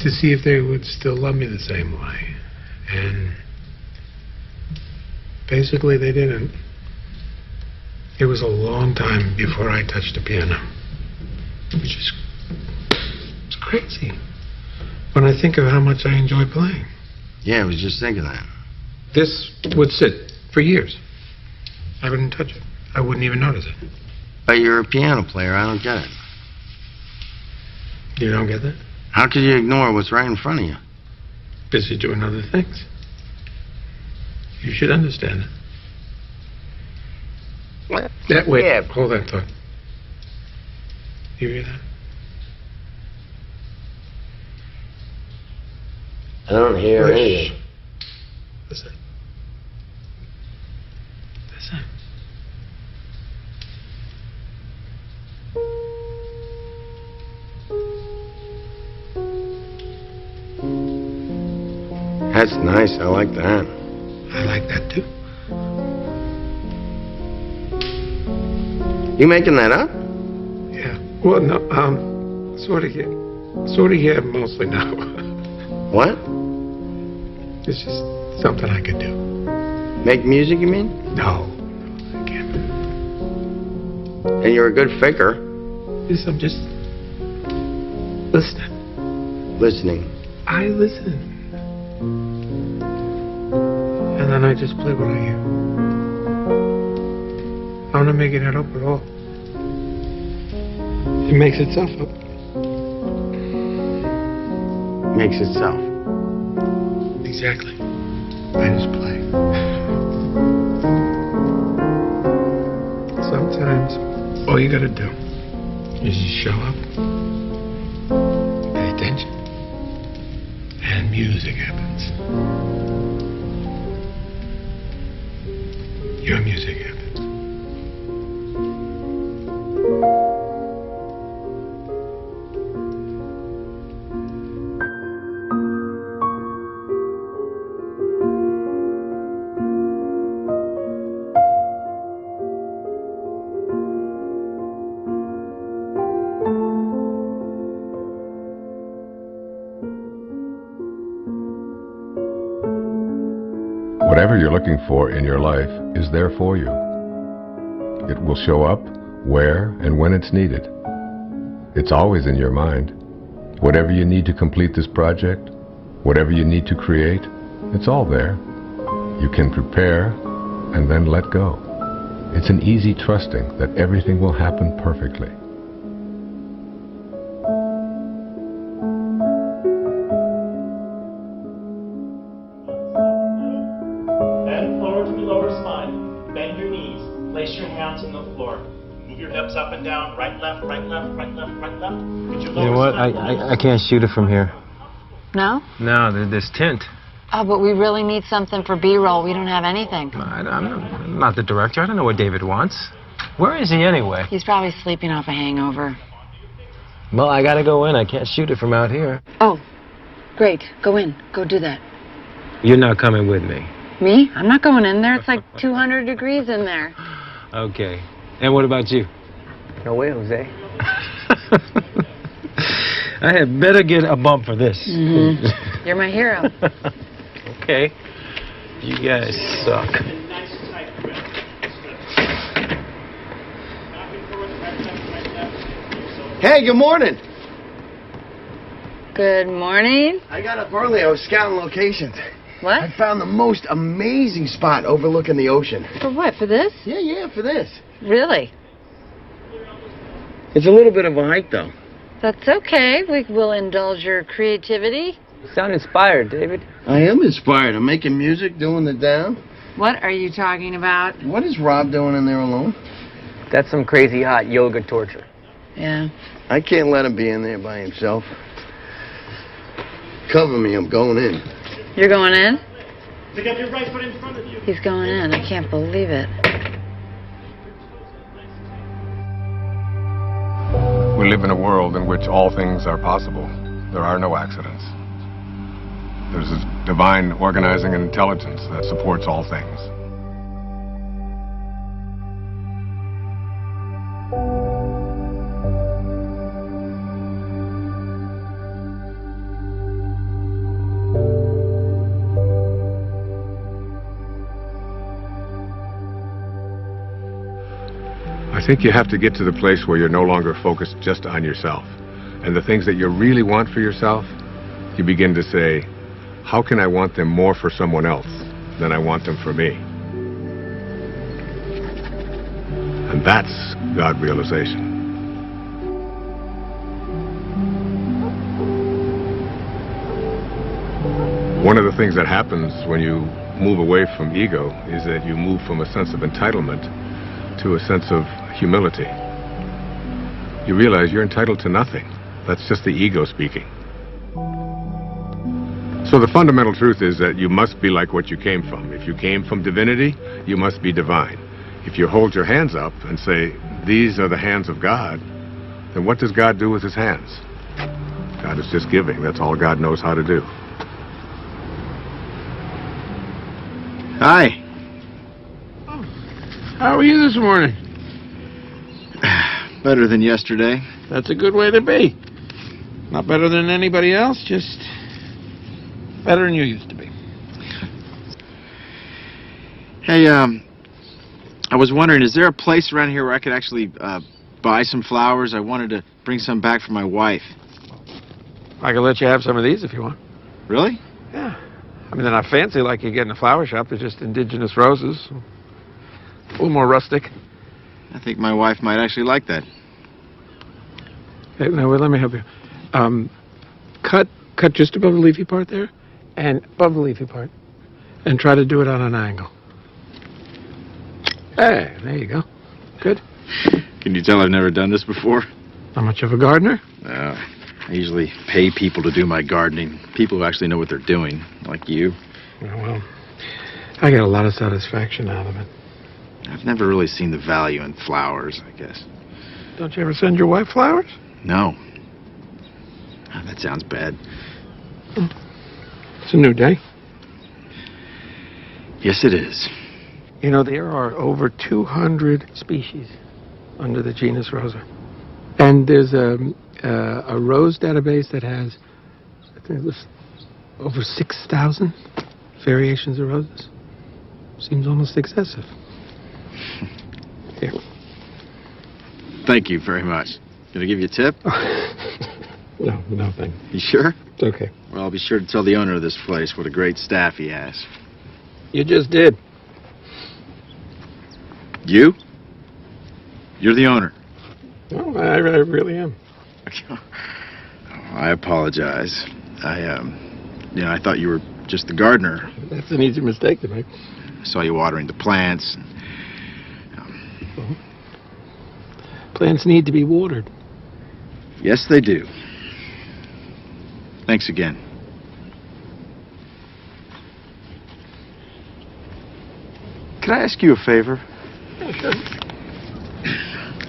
to see if they would still love me the same way. And basically they didn't. It was a long time before I touched the piano, which is it's crazy when I think of how much I enjoy playing. Yeah, I was just thinking that. This would sit for years. I wouldn't touch it. I wouldn't even notice it. But you're a piano player. I don't get it. You don't get that? How could you ignore what's right in front of you? Busy doing other things. You should understand it. What? Wait, Yeah. hold that thought. You hear that? I don't hear anything. Listen. Listen. That's nice. I like that. I like that too. You making that up? Yeah. Well, no, sort of, yeah, mostly no. What? It's just something I could do. Make music, you mean? No, I can't. And you're a good faker. Yes, I'm just listening. Listening. I listen. And then I just play what I hear. I'm not making it up at all. It makes itself up. Makes itself. Exactly. I just play. Sometimes all you gotta do is just show up, pay attention, and music happens. Your music happens. Whatever you're looking for in your life is there for you. It will show up where and when it's needed. It's always in your mind. Whatever you need to complete this project, whatever you need to create, it's all there. You can prepare and then let go. It's an easy trusting that everything will happen perfectly. Bend forward to the lower spine. Bend your knees. Place your hands on the floor. Move your hips up and down. Right, left, right, left, right, left, right, left. Get your You lower know what? spine. I can't shoot it from here. No? No, there's tint. Oh, but we really need something for B-roll. We don't have anything. I'm not the director. I don't know what David wants. Where is he anyway? He's probably sleeping off a hangover. Well, I gotta go in. I can't shoot it from out here. Oh, great. Go in. Go do that. You're not coming with me. Me? I'm not going in there. It's like 200 degrees in there. Okay. And what about you? No way, Jose. I had better get a bump for this. Mm-hmm. You're my hero. Okay. You guys suck. Hey, good morning. Good morning. I got up early. I was scouting locations. What? I found the most amazing spot overlooking the ocean. For what? For this? Yeah, for this. Really? It's a little bit of a hike, though. That's okay. We will indulge your creativity. You sound inspired, David. I am inspired. I'm making music, doing the down. What are you talking about? What is Rob doing in there alone? That's some crazy hot yoga torture. Yeah. I can't let him be in there by himself. Cover me, I'm going in. You're going in? Pick up your right foot in front of you. He's going in. I can't believe it. We live in a world in which all things are possible. There are no accidents. There's a divine organizing intelligence that supports all things. I think you have to get to the place where you're no longer focused just on yourself. And the things that you really want for yourself, you begin to say, how can I want them more for someone else than I want them for me? And that's God realization. One of the things that happens when you move away from ego is that you move from a sense of entitlement to a sense of humility. You realize you're entitled to nothing. That's just the ego speaking. So the fundamental truth is that you must be like what you came from. If you came from divinity, you must be divine. If you hold your hands up and say, these are the hands of God, then what does God do with his hands? God is just giving. That's all God knows how to do. Hi. How are you this morning? Better than yesterday. That's a good way to be. Not better than anybody else, just better than you used to be. Hey, I was wondering, is there a place around here where I could actually buy some flowers? I wanted to bring some back for my wife. I can let you have some of these if you want. Really? Yeah. I mean, they're not fancy like you get in a flower shop. They're just indigenous roses. A little more rustic. I think my wife might actually like that. Hey, now, let me help you. Cut just above the leafy part there, and above the leafy part, and try to do it on an angle. Hey, there you go. Good. Can you tell I've never done this before? Not much of a gardener? I usually pay people to do my gardening. People who actually know what they're doing, like you. Yeah, well, I get a lot of satisfaction out of it. I've never really seen the value in flowers, I guess. Don't you ever send your wife flowers? No. Oh, that sounds bad. It's a new day. Yes, it is. You know, there are over 200 species under the genus Rosa. And there's a rose database that has, I think it was over 6,000 variations of roses. Seems almost excessive. Here. Thank you very much. Can I give you a tip? No, thank you. You sure? It's okay. Well, I'll be sure to tell the owner of this place what a great staff he has. You just did. You? You're the owner. No, I really am. I apologize. I thought you were just the gardener. That's an easy mistake to make. I saw you watering the plants. Plants need to be watered. Yes, they do. Thanks again. Can I ask you a favor? Yeah, sure.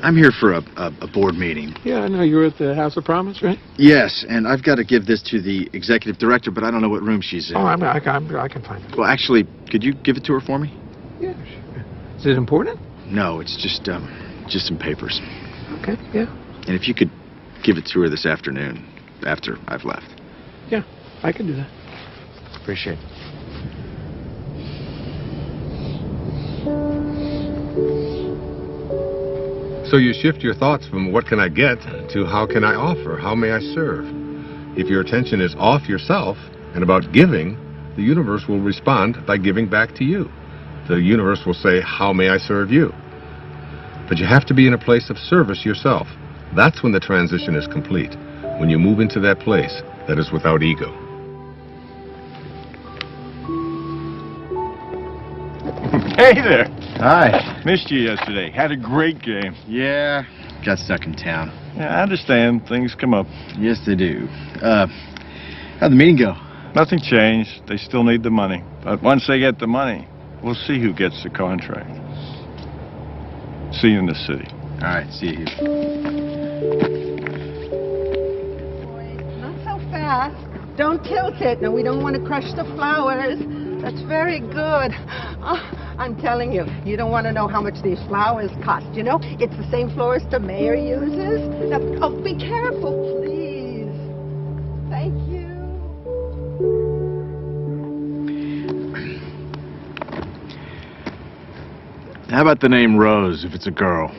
I'm here for a board meeting. Yeah, I know. You were at the House of Promise, right? Yes, and I've got to give this to the executive director, but I don't know what room she's in. Oh, I can find it. Well, actually, could you give it to her for me? Yeah, sure. Is it important? No, it's just some papers. Okay, yeah. And if you could give it to her this afternoon, after I've left. Yeah, I can do that. Appreciate it. So you shift your thoughts from what can I get to how can I offer, how may I serve. If your attention is off yourself and about giving, the universe will respond by giving back to you. The universe will say, how may I serve you? But you have to be in a place of service yourself. That's when the transition is complete, when you move into that place that is without ego. Hey there. Hi. Missed you yesterday. Had a great game. Yeah, got stuck in town. Yeah, I understand. Things come up. Yes, they do. How'd the meeting go? Nothing changed. They still need the money. But once they get the money, we'll see who gets the contract. See you in the city. All right, see you. Not so fast. Don't tilt it. No, we don't want to crush the flowers. That's very good. Oh, I'm telling you, you don't want to know how much these flowers cost. You know, it's the same florist the mayor uses. Now, oh, be careful, please. Thank you. How about the name Rose if it's a girl?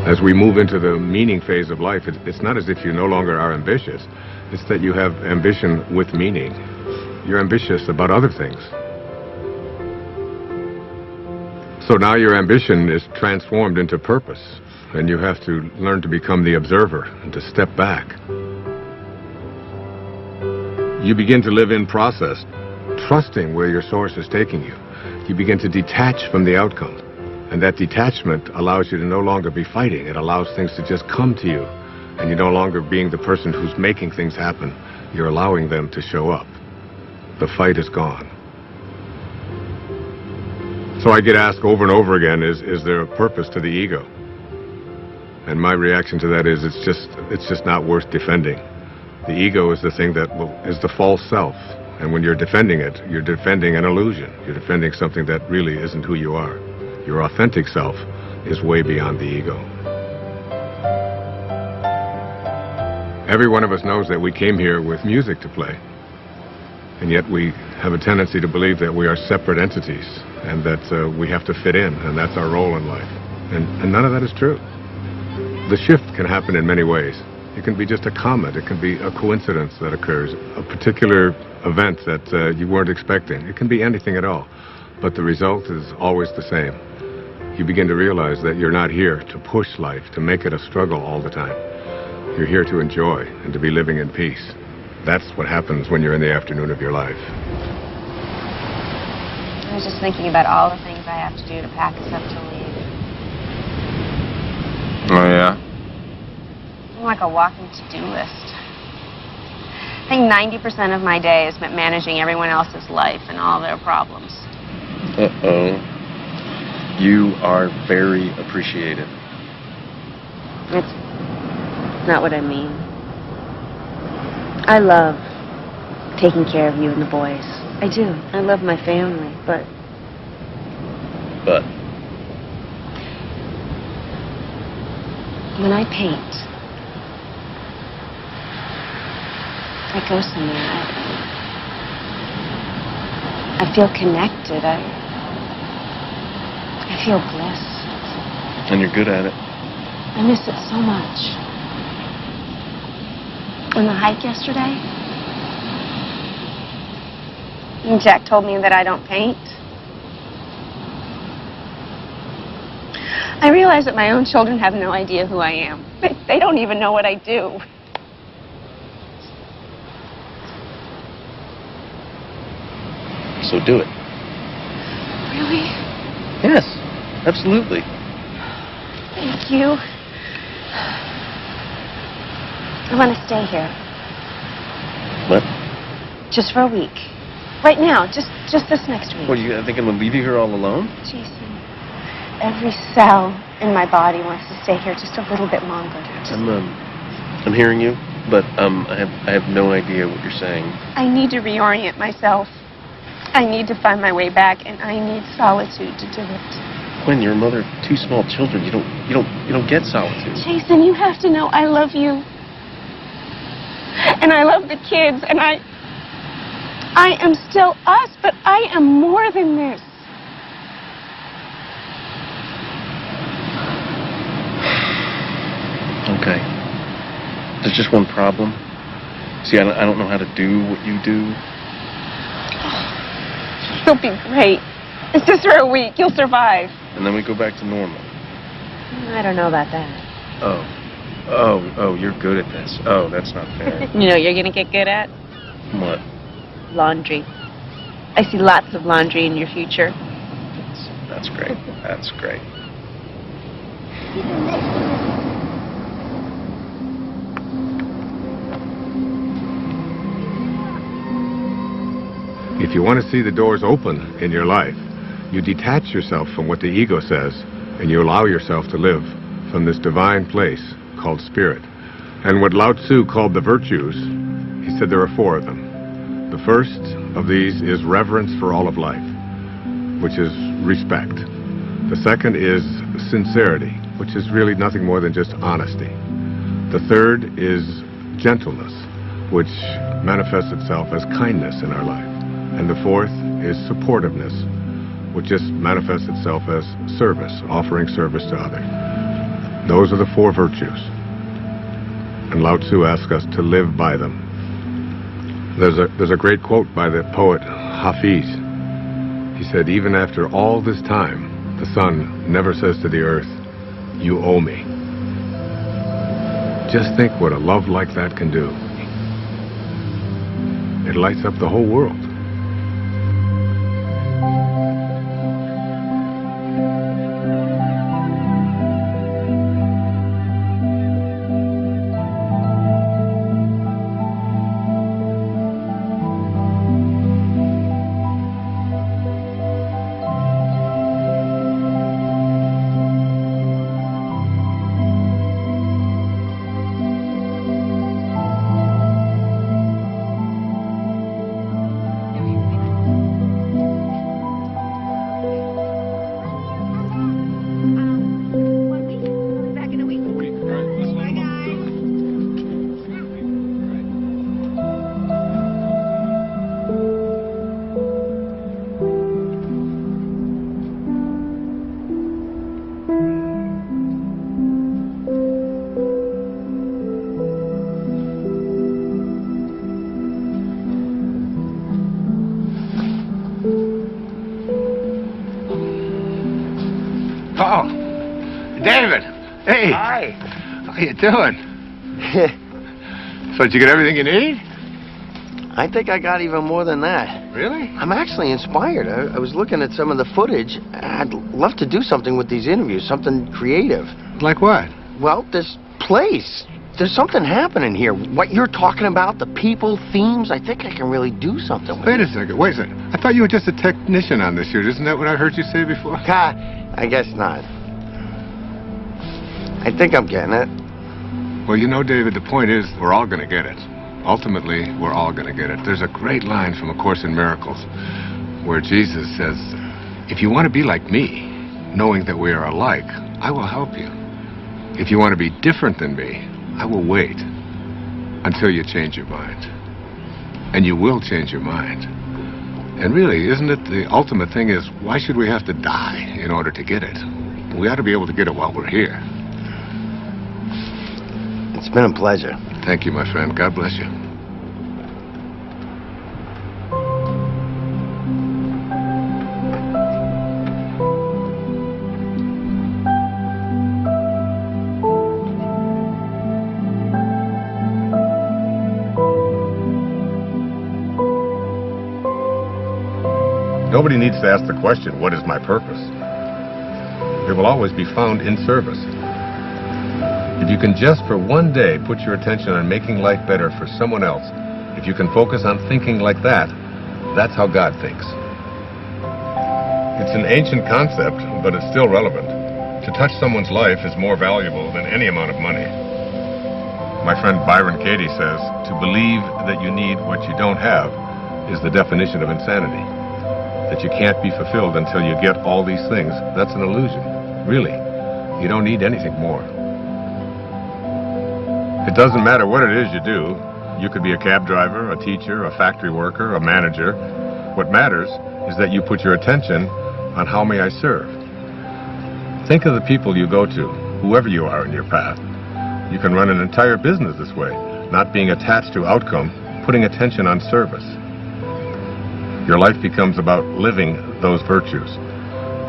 As we move into the meaning phase of life, it's not as if you no longer are ambitious. It's that you have ambition with meaning. You're ambitious about other things. So now your ambition is transformed into purpose, and you have to learn to become the observer and to step back. You begin to live in process, trusting where your source is taking you. You begin to detach from the outcome. And that detachment allows you to no longer be fighting. It allows things to just come to you. And you're no longer being the person who's making things happen. You're allowing them to show up. The fight is gone. So I get asked over and over again, is there a purpose to the ego? And my reaction to that is it's just not worth defending. The ego is the thing that is the false self. And when you're defending it, you're defending an illusion. You're defending something that really isn't who you are. Your authentic self is way beyond the ego. Every one of us knows that we came here with music to play. And yet we have a tendency to believe that we are separate entities and that we have to fit in, and that's our role in life. And none of that is true. The shift can happen in many ways. It can be just a comet. It can be a coincidence that occurs, a particular event that you weren't expecting. It can be anything at all. But the result is always the same. You begin to realize that you're not here to push life, to make it a struggle all the time. You're here to enjoy and to be living in peace. That's what happens when you're in the afternoon of your life. I was just thinking about all the things I have to do to pack us up to leave. Oh, yeah? I'm like a walking to-do list. I think 90% of my day is spent managing everyone else's life and all their problems. Uh-oh. You are very appreciated. It's not what I mean. I love taking care of you and the boys. I do. I love my family, but... But? When I paint, I go somewhere. I feel connected. I feel bliss. And you're good at it. I miss it so much. On the hike yesterday, and Jack told me that I don't paint. I realize that my own children have no idea who I am. They don't even know what I do. So do it. Really? Yes, absolutely. Thank you. I want to stay here. What? Just for a week. Right now, just this next week. What, you think I'm going to leave you here all alone? Jason, every cell in my body wants to stay here just a little bit longer. I'm hearing you, but I have no idea what you're saying. I need to reorient myself. I need to find my way back, and I need solitude to do it. When you're a mother of two small children, you don't get solitude. Jason, you have to know I love you. And I love the kids, and I am still us, but I am more than this. Okay. There's just one problem. See, I don't know how to do what you do. You'll be great. It's just for a week. You'll survive. And then we go back to normal. I don't know about that. Oh, you're good at this. Oh, that's not fair. You know what you're going to get good at? What? Laundry. I see lots of laundry in your future. That's great. That's great. If you want to see the doors open in your life, you detach yourself from what the ego says, and you allow yourself to live from this divine place called spirit. And what Lao Tzu called the virtues, he said there are 4 of them. The first of these is reverence for all of life, which is respect. The second is sincerity, which is really nothing more than just honesty. The third is gentleness, which manifests itself as kindness in our life. And the fourth is supportiveness, which just manifests itself as service, offering service to others. Those are the 4 virtues. And Lao Tzu asks us to live by them. There's a great quote by the poet Hafiz. He said, even after all this time, the sun never says to the earth, you owe me. Just think what a love like that can do. It lights up the whole world. Oh, David. Hey. Hi. How you doing? So did you get everything you need? I think I got even more than that. Really? I'm actually inspired. I was looking at some of the footage. I'd love to do something with these interviews, something creative. Like what? Well, this place. There's something happening here. What you're talking about, the people, themes, I think I can really do something with Wait a second. I thought you were just a technician on this shoot. Isn't that what I heard you say before? I guess not. I think I'm getting it. Well, you know, David, the point is we're all going to get it. Ultimately, we're all going to get it. There's a great line from A Course in Miracles where Jesus says, if you want to be like me, knowing that we are alike, I will help you. If you want to be different than me, I will wait until you change your mind. And you will change your mind. And really, isn't it the ultimate thing is, why should we have to die in order to get it? We ought to be able to get it while we're here. It's been a pleasure. Thank you, my friend. God bless you. Nobody needs to ask the question, what is my purpose? It will always be found in service. If you can just for one day put your attention on making life better for someone else, if you can focus on thinking like that, that's how God thinks. It's an ancient concept, but it's still relevant. To touch someone's life is more valuable than any amount of money. My friend Byron Katie says, to believe that you need what you don't have is the definition of insanity. That you can't be fulfilled until you get all these things, that's an illusion. Really, you don't need anything more. It doesn't matter what it is you do. You could be a cab driver, a teacher, a factory worker, a manager. What matters is that you put your attention on how may I serve. Think of the people you go to, whoever you are in your path. You can run an entire business this way. not being attached to outcome, putting attention on service. Your life becomes about living those virtues.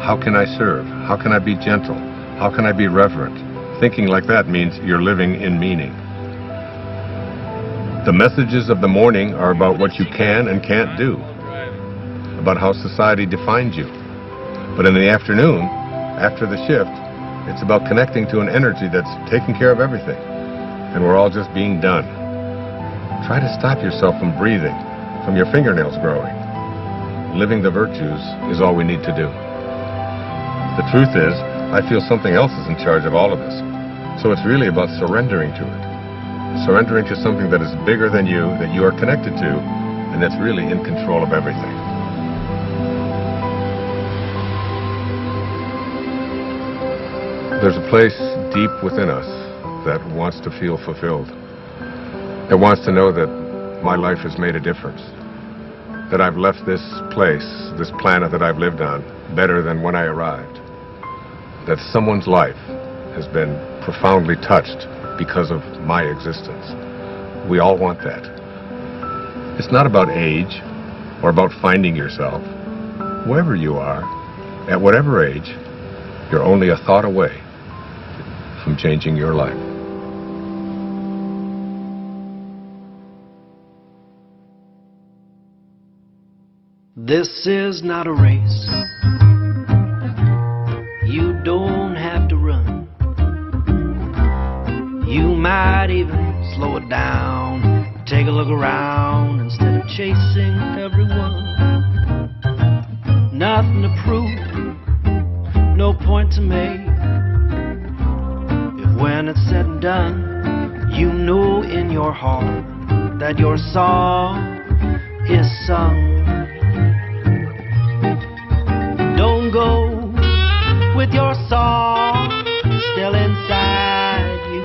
How can I serve? How can I be gentle? How can I be reverent? Thinking like that means you're living in meaning. The messages of the morning are about what you can and can't do, about how society defines you. But in the afternoon, after the shift, it's about connecting to an energy that's taking care of everything, and we're all just being done. Try to stop yourself from breathing, from your fingernails growing. Living the virtues is all we need to do. The truth is, I feel something else is in charge of all of this. So it's really about surrendering to it. Surrendering to something that is bigger than you, that you are connected to, and that's really in control of everything. There's a place deep within us that wants to feel fulfilled. That wants to know that my life has made a difference. That I've left this place, this planet that I've lived on, better than when I arrived. That someone's life has been profoundly touched because of my existence. We all want that. It's not about age or about finding yourself. Whoever you are, at whatever age, you're only a thought away from changing your life. This is not a race. You don't have to run. You might even slow it down. Take a look around instead of chasing everyone. Nothing to prove, no point to make. If when it's said and done, you know in your heart that your song is sung. Don't go with your song still inside you.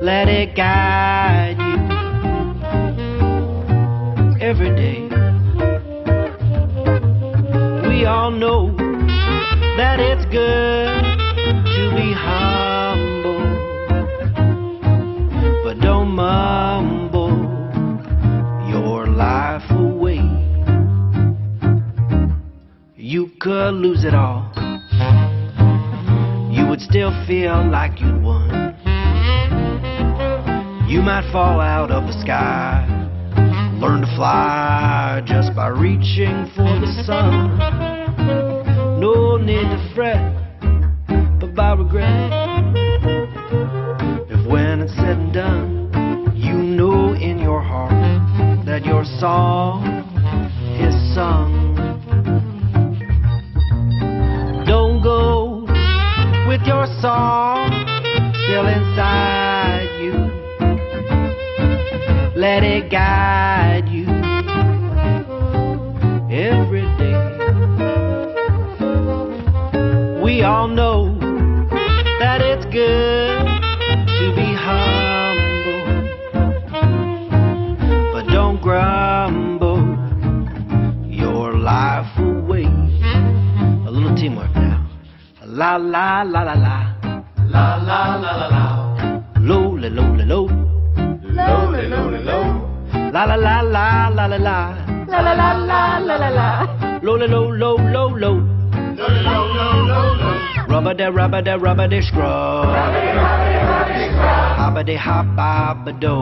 Let it guide you every day. We all know that it's good to be humble, but don't mumble your life away. You could lose it all. You would still feel like you'd won. You might fall out of the sky, learn to fly just by reaching for the sun. No need to fret, but by regret. If when it's said and done, you know in your heart that your song is sung. Don't go with your song still inside you. Let it guide you every day. We all know that it's good to be humble, but don't grumble your life away. A little teamwork now. La la la la la. La la la la la. Low la low la low. Low la low la low. La la la la la la la. La la la la la la la. Low la low low low low. Low low low low low. Rubber da scrub. Hobba de hobba do.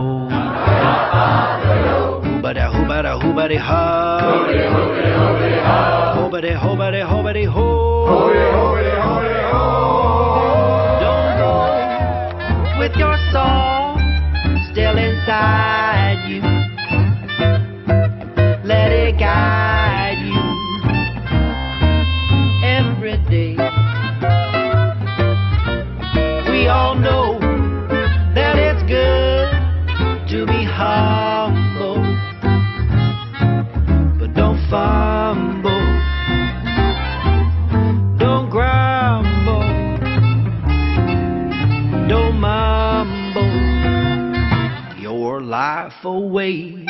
Hooba da hooba de ha. Hooba de ho. Don't go with your song still inside you. Let it guide you every day. We all know that it's good to be humble, but don't fumble. Don't grumble. Don't mumble your life away.